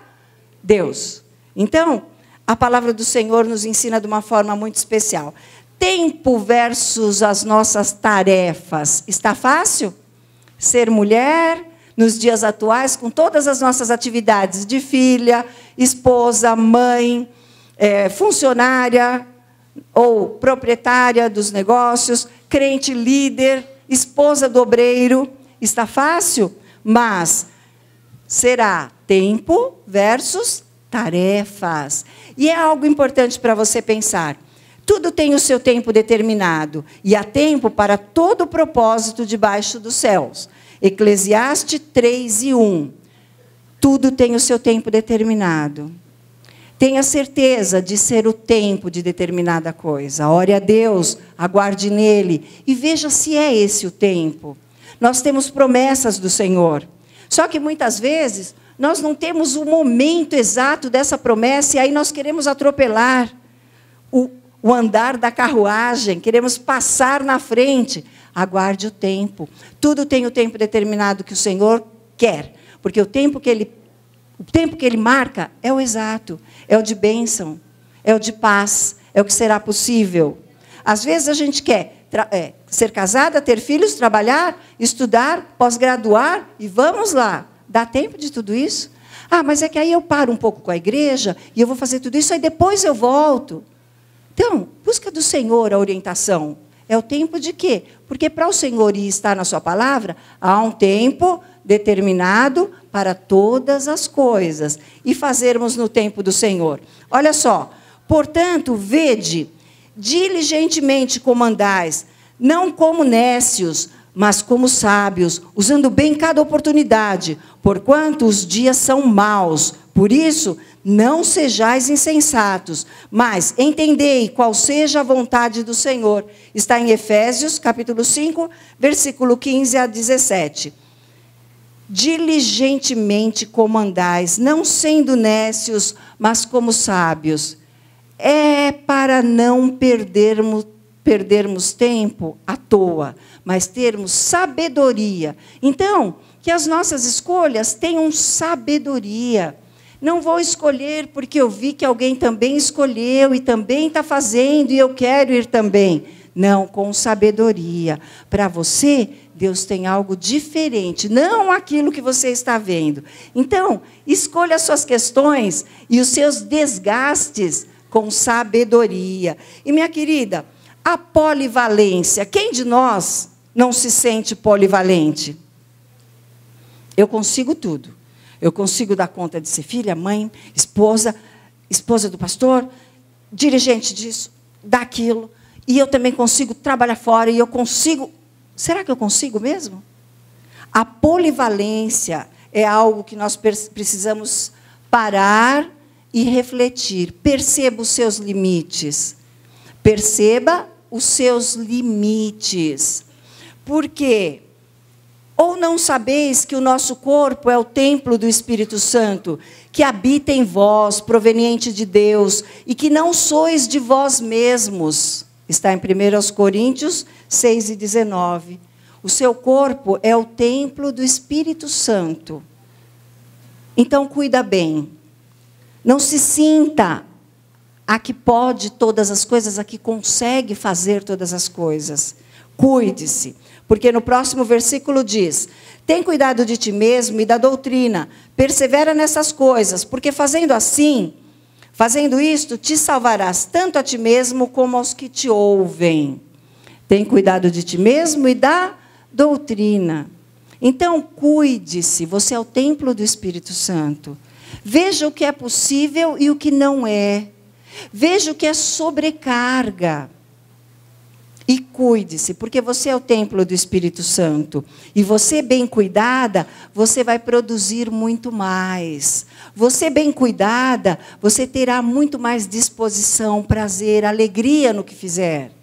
Deus. Então, a palavra do Senhor nos ensina de uma forma muito especial. Tempo versus as nossas tarefas. Está fácil? Ser mulher nos dias atuais, com todas as nossas atividades de filha, esposa, mãe, funcionária ou proprietária dos negócios, crente líder, esposa do obreiro. Está fácil? Mas será tempo versus tarefas. E é algo importante para você pensar. Tudo tem o seu tempo determinado, e há tempo para todo o propósito debaixo dos céus. Eclesiastes 3:1. Tudo tem o seu tempo determinado. Tenha certeza de ser o tempo de determinada coisa. Ore a Deus, aguarde nele e veja se é esse o tempo. Nós temos promessas do Senhor. Só que muitas vezes nós não temos o momento exato dessa promessa e aí nós queremos atropelar o andar da carruagem, queremos passar na frente. Aguarde o tempo. Tudo tem o tempo determinado que o Senhor quer, porque o tempo que Ele marca é o exato, é o de bênção, é o de paz, é o que será possível. Às vezes a gente quer ser casada, ter filhos, trabalhar, estudar, pós-graduar, e vamos lá. Dá tempo de tudo isso? Ah, mas é que aí eu paro um pouco com a igreja, e eu vou fazer tudo isso, aí depois eu volto. Então, busca do Senhor a orientação. É o tempo de quê? Porque para o Senhor estar na sua palavra, há um tempo determinado para todas as coisas. E fazermos no tempo do Senhor. Olha só. Portanto, vede, diligentemente como andais, não como nécios, mas como sábios, usando bem cada oportunidade, porquanto os dias são maus. Por isso, não sejais insensatos, mas entendei qual seja a vontade do Senhor. Está em Efésios, capítulo 5, versículo 15 a 17. Diligentemente como andais, não sendo nécios, mas como sábios. É para não perdermos tempo à toa, mas termos sabedoria. Então, que as nossas escolhas tenham sabedoria. Não vou escolher porque eu vi que alguém também escolheu e também está fazendo e eu quero ir também. Não, com sabedoria. Para você, Deus tem algo diferente, não aquilo que você está vendo. Então, escolha as suas questões e os seus desgastes com sabedoria. E, minha querida, a polivalência. Quem de nós não se sente polivalente? Eu consigo tudo. Eu consigo dar conta de ser filha, mãe, esposa do pastor, dirigente disso, daquilo. E eu também consigo trabalhar fora e eu consigo... Será que eu consigo mesmo? A polivalência é algo que nós precisamos parar e refletir. Perceba os seus limites. Perceba os seus limites. Por quê? Ou não sabeis que o nosso corpo é o templo do Espírito Santo, que habita em vós, proveniente de Deus, e que não sois de vós mesmos. Está em 1 Coríntios 6 e 19. O seu corpo é o templo do Espírito Santo. Então, cuida bem. Não se sinta a que pode todas as coisas, a que consegue fazer todas as coisas. Cuide-se. Porque no próximo versículo diz: tem cuidado de ti mesmo e da doutrina, persevera nessas coisas, porque fazendo isto, te salvarás tanto a ti mesmo como aos que te ouvem. Tem cuidado de ti mesmo e da doutrina. Então, cuide-se, você é o templo do Espírito Santo. Veja o que é possível e o que não é. Veja o que é sobrecarga. E cuide-se, porque você é o templo do Espírito Santo. E você bem cuidada, você vai produzir muito mais. Você bem cuidada, você terá muito mais disposição, prazer, alegria no que fizer.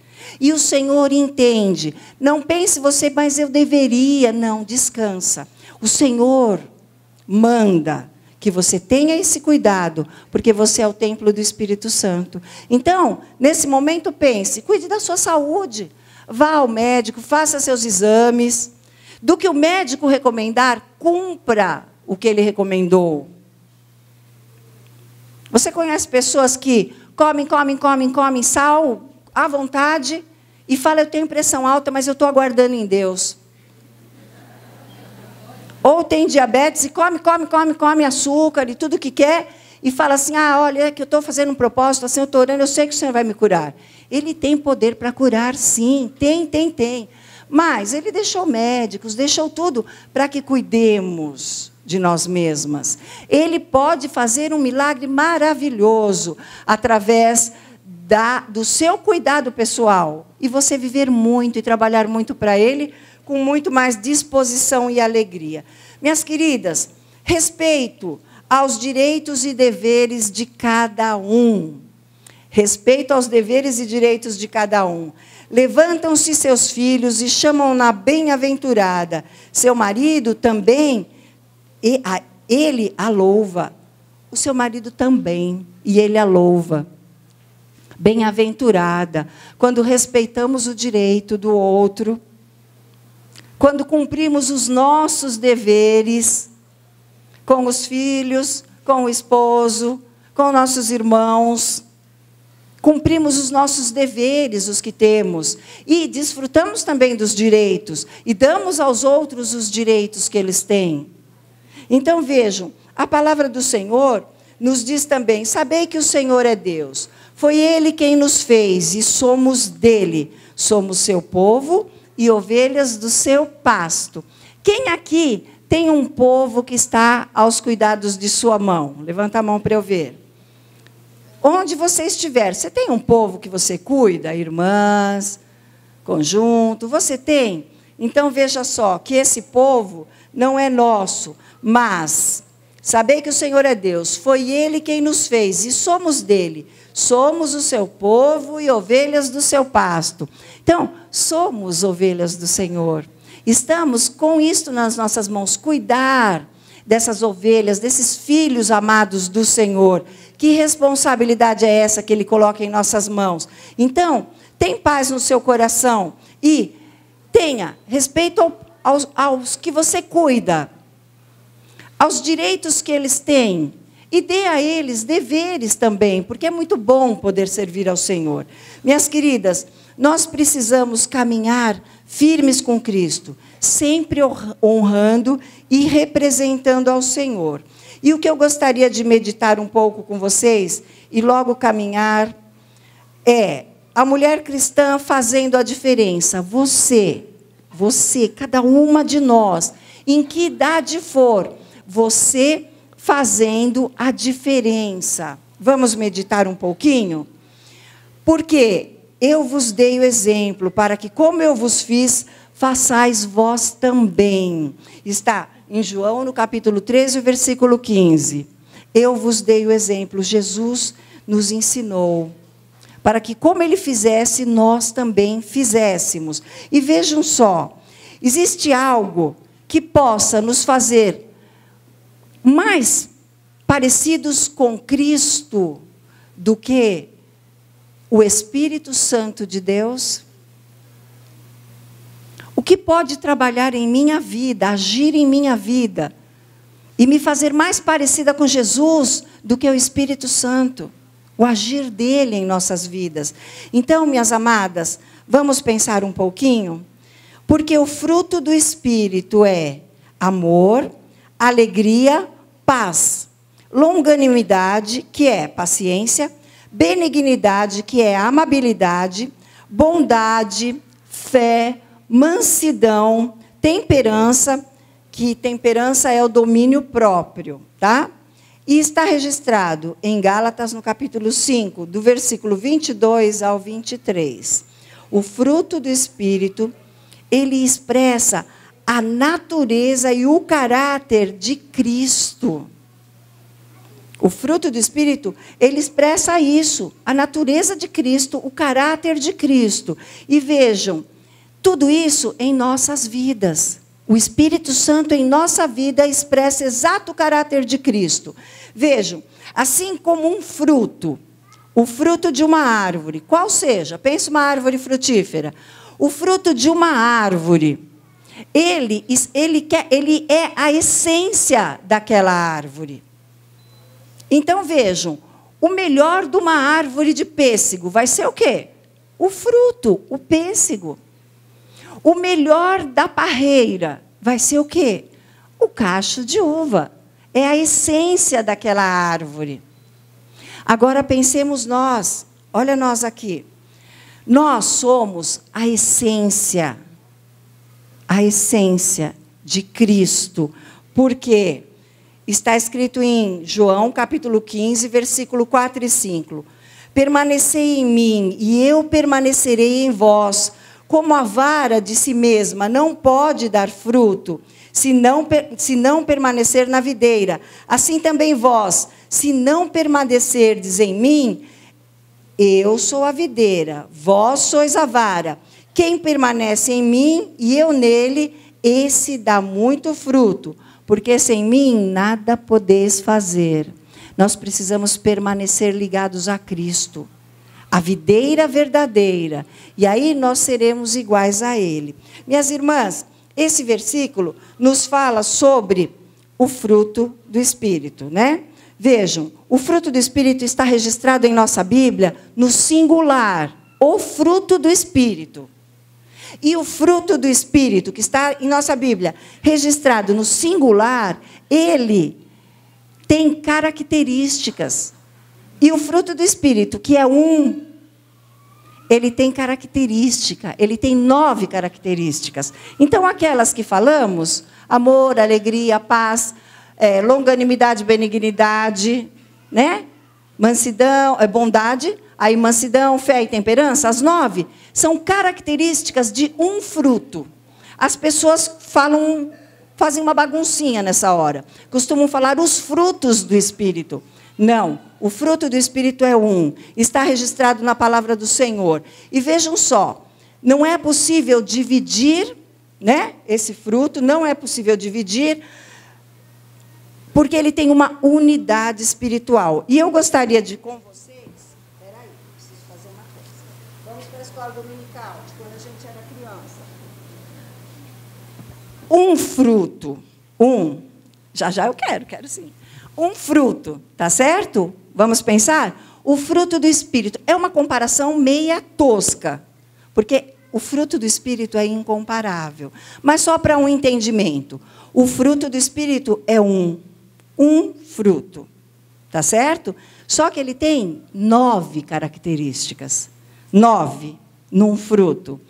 E o Senhor entende. Não pense você, mas eu deveria. Não, descansa. O Senhor manda que você tenha esse cuidado, porque você é o templo do Espírito Santo. Então, nesse momento, pense, cuide da sua saúde. Vá ao médico, faça seus exames. Do que o médico recomendar, cumpra o que ele recomendou. Você conhece pessoas que comem sal à vontade e falam, eu tenho pressão alta, mas eu estou aguardando em Deus. Ou tem diabetes e come açúcar e tudo que quer, e fala assim, olha, que eu estou fazendo um propósito, assim, eu estou orando, eu sei que o Senhor vai me curar. Ele tem poder para curar, sim, tem. Mas ele deixou médicos, deixou tudo para que cuidemos de nós mesmas. Ele pode fazer um milagre maravilhoso através do seu cuidado pessoal. E você viver muito e trabalhar muito para Ele, com muito mais disposição e alegria. Minhas queridas, Respeito aos direitos e deveres de cada um. Respeito aos deveres e direitos de cada um. Levantam-se seus filhos e chamam-na bem-aventurada. Seu marido também, ele a louva. O seu marido também, e ele a louva. Bem-aventurada, quando respeitamos o direito do outro, quando cumprimos os nossos deveres com os filhos, com o esposo, com nossos irmãos, cumprimos os nossos deveres, os que temos, e desfrutamos também dos direitos, e damos aos outros os direitos que eles têm. Então vejam, a palavra do Senhor nos diz também, sabei que o Senhor é Deus. Foi Ele quem nos fez e somos dele. Somos seu povo e ovelhas do seu pasto. Quem aqui tem um povo que está aos cuidados de sua mão? Levanta a mão para eu ver. Onde você estiver, você tem um povo que você cuida? Irmãs, conjunto, você tem? Então veja só, que esse povo não é nosso, mas sabei que o Senhor é Deus. Foi Ele quem nos fez e somos dele. Somos o seu povo e ovelhas do seu pasto. Então, somos ovelhas do Senhor. Estamos com isto nas nossas mãos, cuidar dessas ovelhas, desses filhos amados do Senhor. Que responsabilidade é essa que Ele coloca em nossas mãos? Então, tem paz no seu coração e tenha respeito aos que você cuida, aos direitos que eles têm. E dê a eles deveres também, porque é muito bom poder servir ao Senhor. Minhas queridas, nós precisamos caminhar firmes com Cristo, sempre honrando e representando ao Senhor. E o que eu gostaria de meditar um pouco com vocês, e logo caminhar, é a mulher cristã fazendo a diferença. Você, cada uma de nós, em que idade for, você fazendo a diferença. Vamos meditar um pouquinho? Porque eu vos dei o exemplo, para que, como eu vos fiz, façais vós também. Está em João, no capítulo 13, versículo 15. Eu vos dei o exemplo. Jesus nos ensinou, para que, como Ele fizesse, nós também fizéssemos. E vejam só, existe algo que possa nos fazer mais parecidos com Cristo do que o Espírito Santo de Deus? O que pode trabalhar em minha vida, agir em minha vida, e me fazer mais parecida com Jesus do que o Espírito Santo? O agir dele em nossas vidas. Então, minhas amadas, vamos pensar um pouquinho? Porque o fruto do Espírito é amor, alegria, paz, longanimidade, que é paciência, benignidade, que é amabilidade, bondade, fé, mansidão, temperança, que temperança é o domínio próprio, tá? E está registrado em Gálatas, no capítulo 5, do versículo 22 ao 23. O fruto do Espírito, ele expressa a natureza e o caráter de Cristo. O fruto do Espírito, ele expressa isso, a natureza de Cristo, o caráter de Cristo. E vejam, tudo isso em nossas vidas. O Espírito Santo em nossa vida expressa exato o caráter de Cristo. Vejam, assim como um fruto, o fruto de uma árvore, qual seja, pense uma árvore frutífera, o fruto de uma árvore, ele é a essência daquela árvore. Então vejam, o melhor de uma árvore de pêssego vai ser o quê? O fruto, o pêssego. O melhor da parreira vai ser o quê? O cacho de uva. É a essência daquela árvore. Agora pensemos nós, olha nós aqui. Nós somos a essência de Cristo. Por quê? Está escrito em João, capítulo 15, versículo 4 e 5. Permanecei em mim, e eu permanecerei em vós. Como a vara de si mesma não pode dar fruto, se não permanecer na videira, assim também vós, se não permanecerdes em mim, eu sou a videira, vós sois a vara. Quem permanece em mim e eu nele, esse dá muito fruto, porque sem mim nada podeis fazer. Nós precisamos permanecer ligados a Cristo, a videira verdadeira, e aí nós seremos iguais a Ele. Minhas irmãs, esse versículo nos fala sobre o fruto do Espírito, né? Vejam, o fruto do Espírito está registrado em nossa Bíblia no singular, o fruto do Espírito. E o fruto do Espírito, que está em nossa Bíblia, registrado no singular, ele tem características. E o fruto do Espírito, que é ele tem característica, ele tem 9 características. Então, aquelas que falamos, amor, alegria, paz, longanimidade, benignidade, né? Mansidão, bondade, aí mansidão, fé e temperança, as 9 são características de um fruto. As pessoas fazem uma baguncinha nessa hora. Costumam falar os frutos do Espírito. Não, o fruto do Espírito é está registrado na palavra do Senhor. E vejam só, não é possível dividir, né, esse fruto, não é possível dividir, porque ele tem uma unidade espiritual. E eu gostaria de, com vocês, preciso fazer uma coisa. Vamos para a escola dominical, de quando a gente era criança. Um fruto, já eu quero sim. Um fruto, tá certo? Vamos pensar? O fruto do Espírito. É uma comparação meia tosca, porque o fruto do Espírito é incomparável. Mas só para um entendimento. O fruto do Espírito é um fruto, tá certo? Só que ele tem 9 características. 9 num fruto.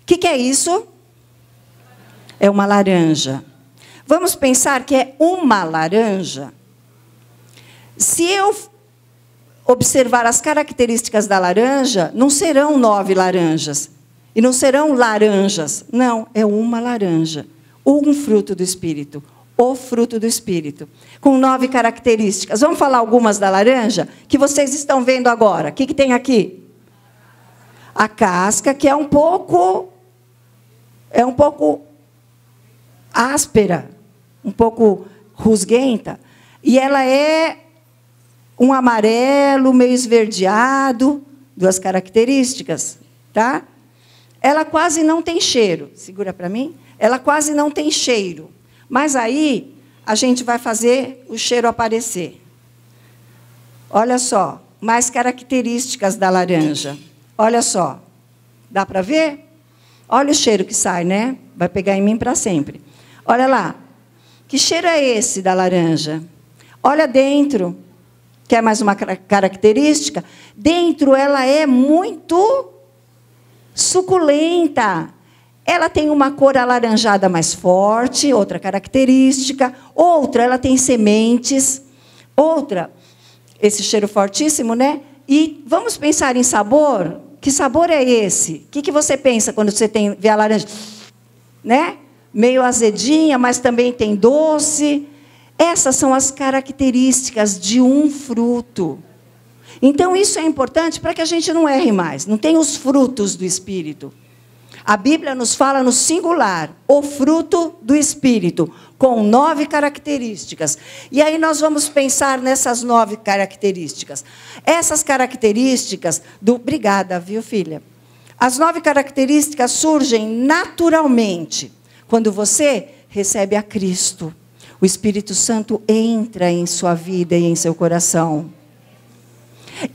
O que é isso? É uma laranja. Vamos pensar que é uma laranja. Se eu observar as características da laranja, não serão 9 laranjas. E não serão laranjas. Não, é uma laranja. Um fruto do Espírito. O fruto do Espírito. Com 9 características. Vamos falar algumas da laranja? Que vocês estão vendo agora. O que tem aqui? A casca, que é um pouco áspera. Um pouco rusguenta. E ela é um amarelo meio esverdeado. 2 características. Tá? Ela quase não tem cheiro. Segura para mim. Ela quase não tem cheiro. Mas aí, a gente vai fazer o cheiro aparecer. Olha só, mais características da laranja. Olha só, dá para ver? Olha o cheiro que sai, né? Vai pegar em mim para sempre. Olha lá, que cheiro é esse da laranja? Olha dentro, quer mais uma característica? Dentro ela é muito suculenta. Ela tem uma cor alaranjada mais forte, outra característica. Outra, ela tem sementes. Outra, esse cheiro fortíssimo, né? E vamos pensar em sabor. Que sabor é esse? O que você pensa quando você vê a laranja? Né? Meio azedinha, mas também tem doce. Essas são as características de um fruto. Então, isso é importante para que a gente não erre mais. Não tem os frutos do Espírito. A Bíblia nos fala no singular, o fruto do Espírito, com 9 características. E aí nós vamos pensar nessas 9 características. Essas características Obrigada, viu, filha? As 9 características surgem naturalmente quando você recebe a Cristo. O Espírito Santo entra em sua vida e em seu coração.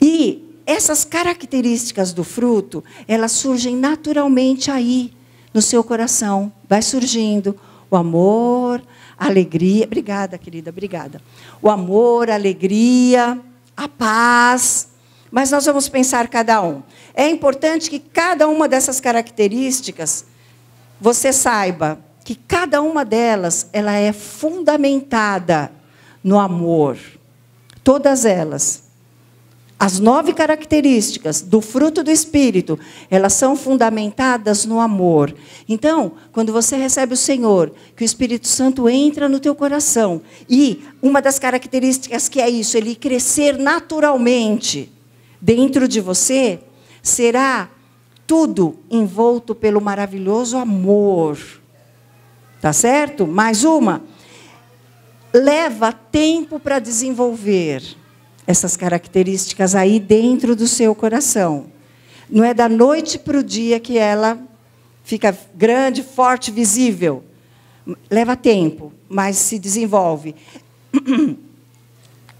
E essas características do fruto, elas surgem naturalmente aí, no seu coração. Vai surgindo o amor, a alegria. Obrigada, querida, obrigada. O amor, a alegria, a paz. Mas nós vamos pensar cada um. É importante que cada uma dessas características, você saiba que cada uma delas, ela é fundamentada no amor. Todas elas. As 9 características do fruto do Espírito, elas são fundamentadas no amor. Então, quando você recebe o Senhor, que o Espírito Santo entra no teu coração, e uma das características que é isso, ele crescer naturalmente dentro de você, será tudo envolto pelo maravilhoso amor. Tá certo? Mais uma. Leva tempo para desenvolver essas características aí dentro do seu coração. Não é da noite para o dia que ela fica grande, forte, visível. Leva tempo, mas se desenvolve.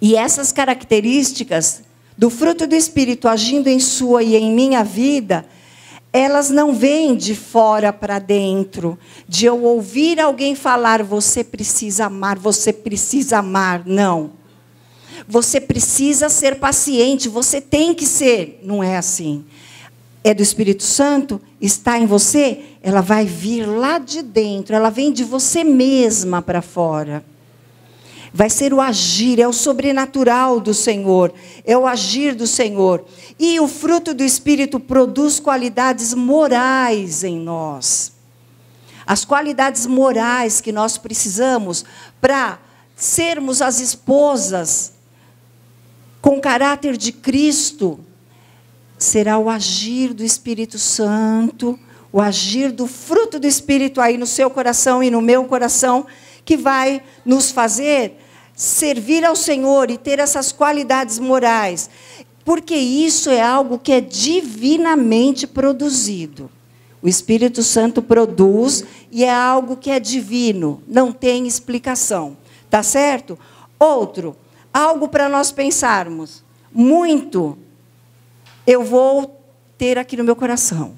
E essas características do fruto do Espírito agindo em sua e em minha vida, elas não vêm de fora para dentro, de eu ouvir alguém falar, você precisa amar, não. Você precisa ser paciente, você tem que ser. Não é assim. É do Espírito Santo, está em você, ela vai vir lá de dentro, ela vem de você mesma para fora. Vai ser o agir, é o sobrenatural do Senhor, é o agir do Senhor. E o fruto do Espírito produz qualidades morais em nós. As qualidades morais que nós precisamos para sermos as esposas com caráter de Cristo, será o agir do Espírito Santo, o agir do fruto do Espírito aí no seu coração e no meu coração, que vai nos fazer servir ao Senhor e ter essas qualidades morais. Porque isso é algo que é divinamente produzido. O Espírito Santo produz e é algo que é divino, não tem explicação. Tá certo? Outro, algo para nós pensarmos. Muito eu vou ter aqui no meu coração.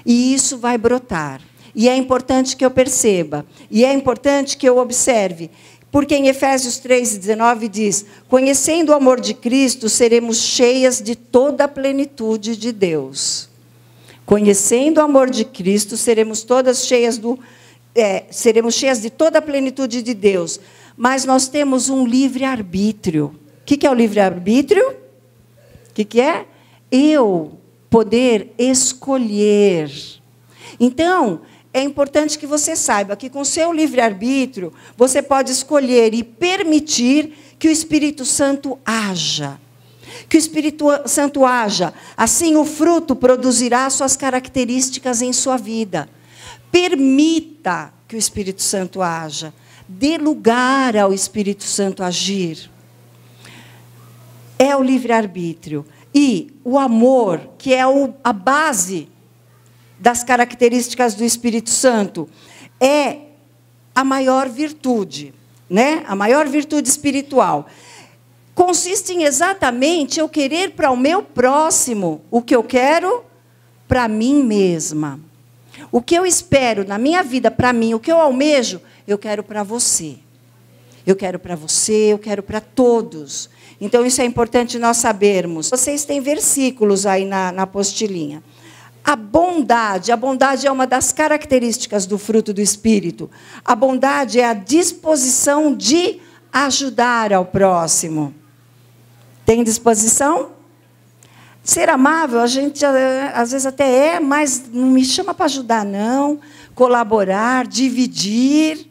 E isso vai brotar. E é importante que eu perceba. E é importante que eu observe. Porque em Efésios 3:19 diz, conhecendo o amor de Cristo, seremos cheias de toda a plenitude de Deus. Conhecendo o amor de Cristo, seremos cheias de toda a plenitude de Deus. Mas nós temos um livre-arbítrio. O que é o livre-arbítrio? O que é? Eu poder escolher. Então, é importante que você saiba que com seu livre-arbítrio, você pode escolher e permitir que o Espírito Santo haja. Que o Espírito Santo haja. Assim, o fruto produzirá suas características em sua vida. Permita que o Espírito Santo haja. Dê lugar ao Espírito Santo agir. É o livre-arbítrio. E o amor, que é a base das características do Espírito Santo, é a maior virtude, né? A maior virtude espiritual. Consiste em exatamente eu querer para o meu próximo o que eu quero para mim mesma. O que eu espero na minha vida para mim, o que eu almejo, eu quero para você. Eu quero para você, eu quero para todos. Então, isso é importante nós sabermos. Vocês têm versículos aí na apostilinha. A bondade é uma das características do fruto do Espírito. A bondade é a disposição de ajudar ao próximo. Tem disposição? Ser amável, a gente às vezes até é, mas não me chama para ajudar, não. Colaborar, dividir,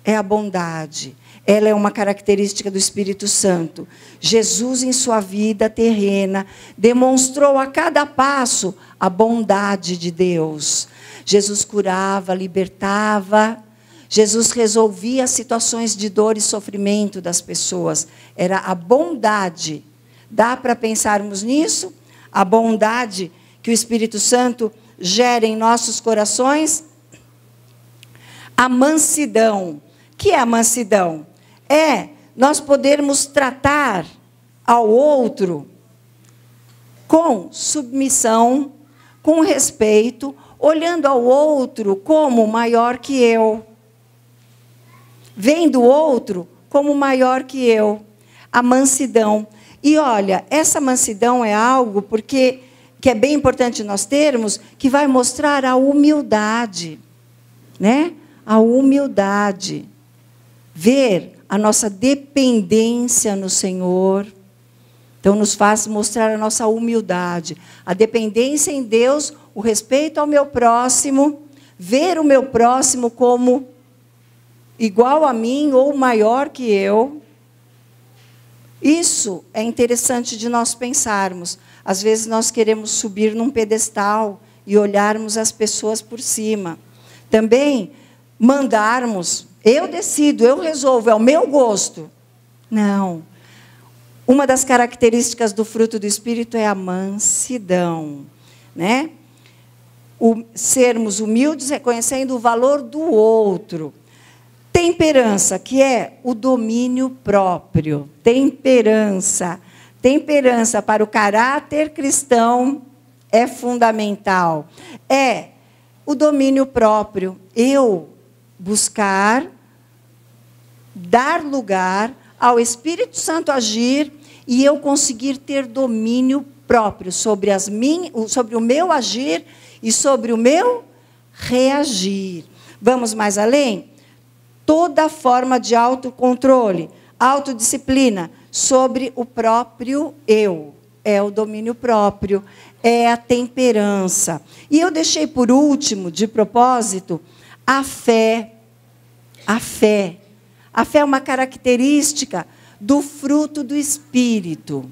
é a bondade. Ela é uma característica do Espírito Santo. Jesus, em sua vida terrena, demonstrou a cada passo a bondade de Deus. Jesus curava, libertava. Jesus resolvia situações de dor e sofrimento das pessoas. Era a bondade. Dá para pensarmos nisso? A bondade que o Espírito Santo gera em nossos corações? A mansidão. O que é a mansidão? É nós podermos tratar ao outro com submissão, com respeito, olhando ao outro como maior que eu. Vendo o outro como maior que eu. A mansidão. E olha, essa mansidão é algo que é bem importante nós termos, que vai mostrar a humildade. Né? A humildade. Ver a nossa dependência no Senhor. Então, nos faz mostrar a nossa humildade, a dependência em Deus, o respeito ao meu próximo, ver o meu próximo como igual a mim ou maior que eu. Isso é interessante de nós pensarmos. Às vezes nós queremos subir num pedestal e olharmos as pessoas por cima. Também mandarmos, eu decido, eu resolvo, é o meu gosto. Não. Uma das características do fruto do Espírito é a mansidão, né? Sermos humildes, reconhecendo o valor do outro. Temperança, que é o domínio próprio. Temperança. Temperança para o caráter cristão é fundamental. É o domínio próprio. Eu buscar, dar lugar ao Espírito Santo agir e eu conseguir ter domínio próprio sobre o meu agir e sobre o meu reagir. Vamos mais além? Toda forma de autocontrole, autodisciplina sobre o próprio eu. É o domínio próprio, é a temperança. E eu deixei por último, de propósito, a fé. A fé. A fé é uma característica do fruto do Espírito.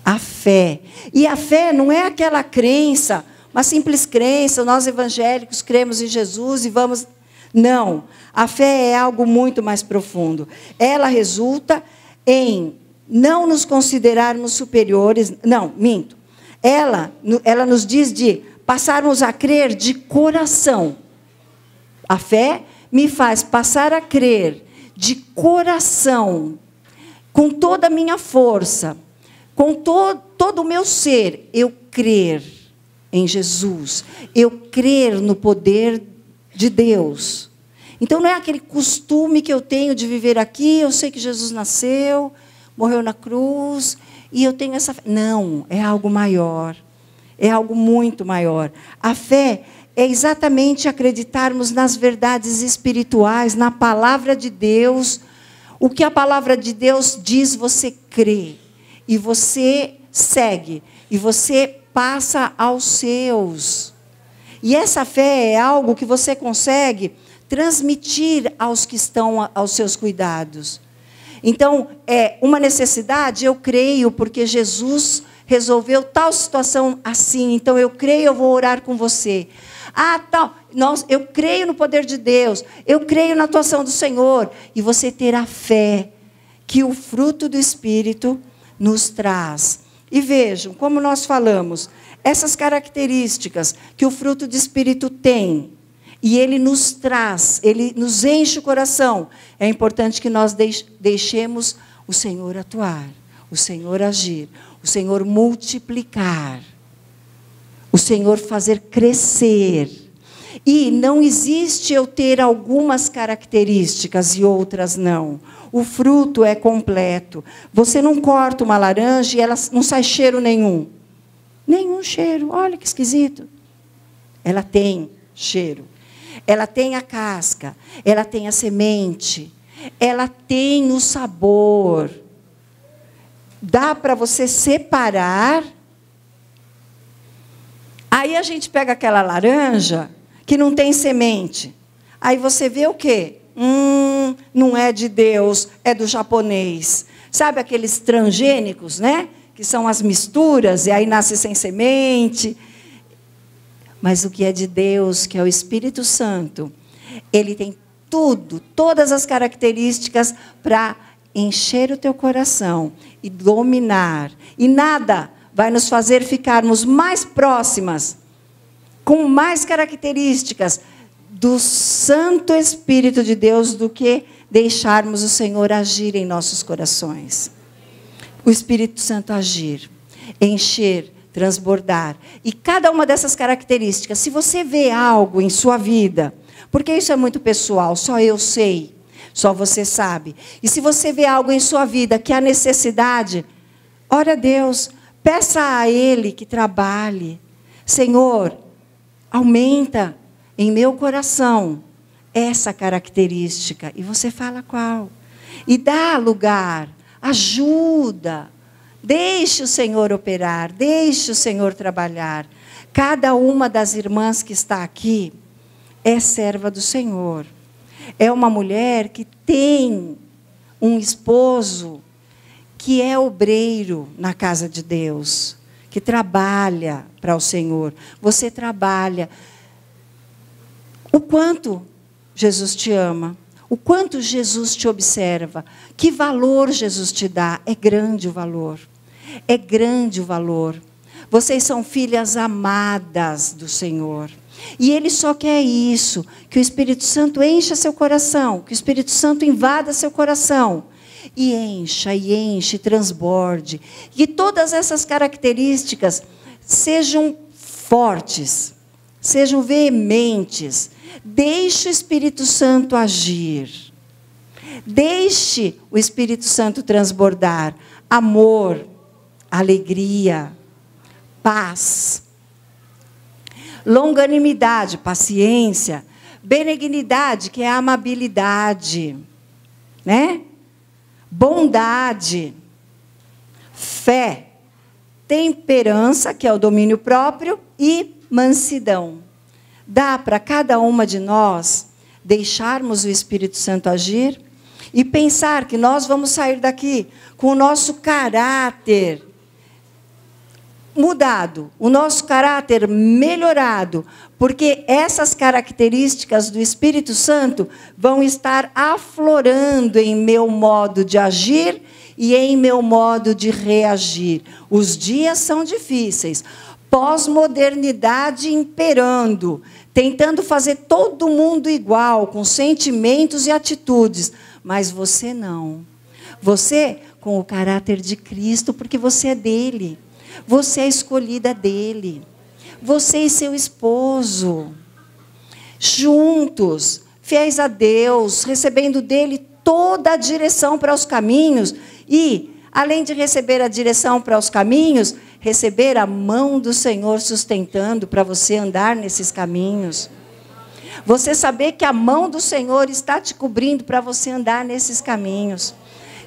A fé. E a fé não é aquela crença, uma simples crença, nós evangélicos cremos em Jesus e vamos... Não, a fé é algo muito mais profundo. Ela resulta em não nos considerarmos superiores. Não, minto. Ela nos diz de passarmos a crer de coração. A fé me faz passar a crer de coração, com toda a minha força, com todo o meu ser, eu crer em Jesus, eu crer no poder de Deus. Então, não é aquele costume que eu tenho de viver aqui, eu sei que Jesus nasceu, morreu na cruz, e eu tenho essa fé. Não, é algo maior, é algo muito maior. A fé é exatamente acreditarmos nas verdades espirituais, na palavra de Deus. O que a palavra de Deus diz, você crê, e você segue, e você passa aos seus. E essa fé é algo que você consegue transmitir aos que estão aos seus cuidados. Então, é uma necessidade, eu creio, porque Jesus resolveu tal situação assim, então eu creio, eu vou orar com você. Ah, tal, eu creio no poder de Deus, eu creio na atuação do Senhor, e você terá fé que o fruto do Espírito nos traz. E vejam, como nós falamos, essas características que o fruto do Espírito tem, e ele nos traz, ele nos enche o coração. É importante que nós deixemos o Senhor atuar, o Senhor agir, o Senhor multiplicar, o Senhor fazer crescer. E não existe eu ter algumas características e outras não. O fruto é completo. Você não corta uma laranja e ela não sai cheiro nenhum. Nenhum cheiro. Olha que esquisito. Ela tem cheiro. Ela tem a casca, ela tem a semente, ela tem o sabor. Dá para você separar. Aí a gente pega aquela laranja que não tem semente. Aí você vê o quê? Não é de Deus, é do japonês. Sabe aqueles transgênicos, né? Que são as misturas, e aí nasce sem semente. Mas o que é de Deus, que é o Espírito Santo, ele tem todas as características para encher o teu coração e dominar. E nada vai nos fazer ficarmos mais próximas, com mais características do Santo Espírito de Deus, do que deixarmos o Senhor agir em nossos corações. O Espírito Santo agir, encher, transbordar. E cada uma dessas características, se você vê algo em sua vida, porque isso é muito pessoal, só eu sei, só você sabe. E se você vê algo em sua vida que há necessidade, ore a Deus, peça a Ele que trabalhe. Senhor, aumenta em meu coração essa característica. E você fala qual. E dá lugar, ajuda. Deixe o Senhor operar, deixe o Senhor trabalhar. Cada uma das irmãs que está aqui é serva do Senhor. É uma mulher que tem um esposo que é obreiro na casa de Deus, que trabalha para o Senhor. Você trabalha. O quanto Jesus te ama, o quanto Jesus te observa, que valor Jesus te dá. É grande o valor, é grande o valor. Vocês são filhas amadas do Senhor. E Ele só quer isso, que o Espírito Santo encha seu coração, que o Espírito Santo invada seu coração. E enche, transborde. E todas essas características sejam fortes, sejam veementes. Deixe o Espírito Santo agir. Deixe o Espírito Santo transbordar. Amor, alegria, paz, longanimidade, paciência, benignidade, que é a amabilidade, né? Bondade, fé, temperança, que é o domínio próprio, e mansidão. Dá para cada uma de nós deixarmos o Espírito Santo agir e pensar que nós vamos sair daqui com o nosso caráter mudado, o nosso caráter melhorado, porque essas características do Espírito Santo vão estar aflorando em meu modo de agir e em meu modo de reagir. Os dias são difíceis, pós-modernidade imperando, tentando fazer todo mundo igual, com sentimentos e atitudes, mas você não. Você com o caráter de Cristo, porque você é dele. Você é escolhida dele. Você e seu esposo. Juntos, fiéis a Deus, recebendo dele toda a direção para os caminhos. E, além de receber a direção para os caminhos, receber a mão do Senhor sustentando para você andar nesses caminhos. Você saber que a mão do Senhor está te cobrindo para você andar nesses caminhos.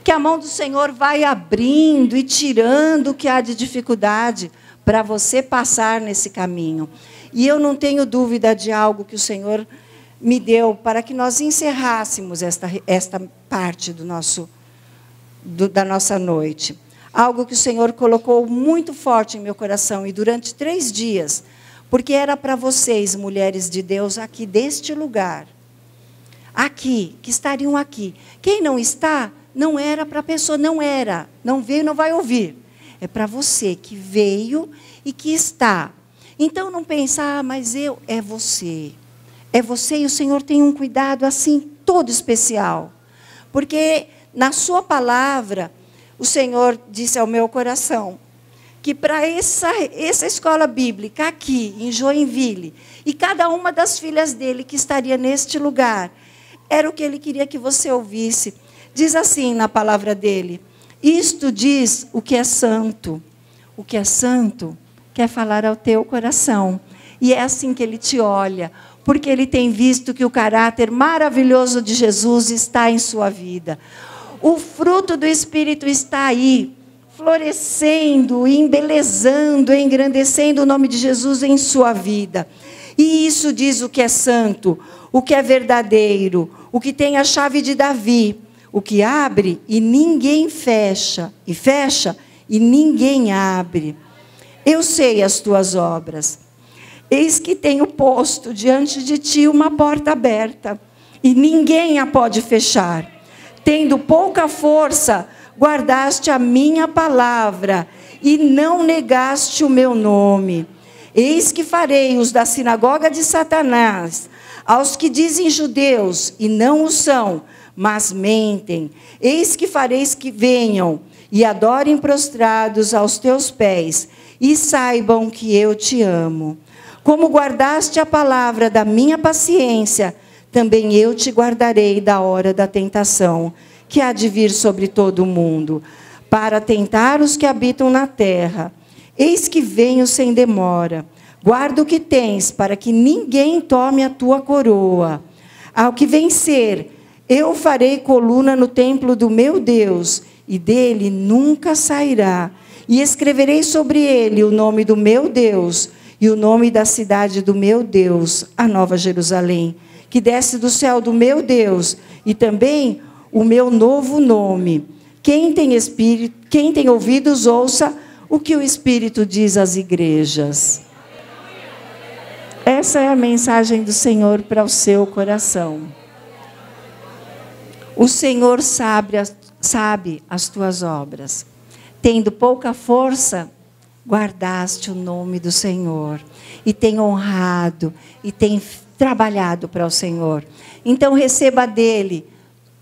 Que a mão do Senhor vai abrindo e tirando o que há de dificuldade para você passar nesse caminho. E eu não tenho dúvida de algo que o Senhor me deu para que nós encerrássemos esta parte da nossa noite. Algo que o Senhor colocou muito forte em meu coração e durante 3 dias, porque era para vocês, mulheres de Deus, aqui deste lugar, aqui, que estariam aqui. Quem não está, não era para a pessoa, não veio, não vai ouvir. É para você que veio e que está. Então não pensa, mas é você. É você e o Senhor tem um cuidado assim, todo especial. Porque na sua palavra, o Senhor disse ao meu coração, que para essa escola bíblica aqui, em Joinville, e cada uma das filhas dele que estaria neste lugar, era o que ele queria que você ouvisse. Diz assim na palavra dele, isto diz o que é santo. O que é santo quer falar ao teu coração. E é assim que ele te olha, porque ele tem visto que o caráter maravilhoso de Jesus está em sua vida. O fruto do Espírito está aí, florescendo, embelezando, engrandecendo o nome de Jesus em sua vida. E isso diz o que é santo, o que é verdadeiro, o que tem a chave de Davi, o que abre e ninguém fecha, e fecha e ninguém abre. Eu sei as tuas obras. Eis que tenho posto diante de ti uma porta aberta, e ninguém a pode fechar. Tendo pouca força, guardaste a minha palavra, e não negaste o meu nome. Eis que farei os da sinagoga de Satanás, aos que dizem judeus, e não o são, mas mentem. Eis que fareis que venham, e adorem prostrados aos teus pés, e saibam que eu te amo. Como guardaste a palavra da minha paciência, também eu te guardarei da hora da tentação, que há de vir sobre todo o mundo, para tentar os que habitam na terra. Eis que venho sem demora. Guarda o que tens, para que ninguém tome a tua coroa. Ao que vencer, eu farei coluna no templo do meu Deus, e dele nunca sairá. E escreverei sobre ele o nome do meu Deus e o nome da cidade do meu Deus, a Nova Jerusalém, que desce do céu do meu Deus, e também o meu novo nome. Quem tem ouvidos, ouça o que o Espírito diz às igrejas. Essa é a mensagem do Senhor para o seu coração. O Senhor sabe as tuas obras. Tendo pouca força, guardaste o nome do Senhor. E tem honrado, e tem trabalhado para o Senhor. Então receba dele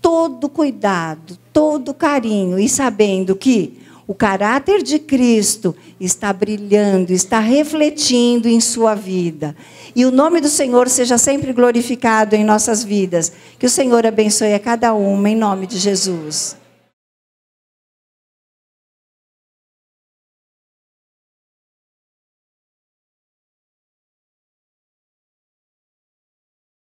todo cuidado, todo carinho, e sabendo que o caráter de Cristo está brilhando, está refletindo em sua vida. E o nome do Senhor seja sempre glorificado em nossas vidas. Que o Senhor abençoe a cada uma, em nome de Jesus.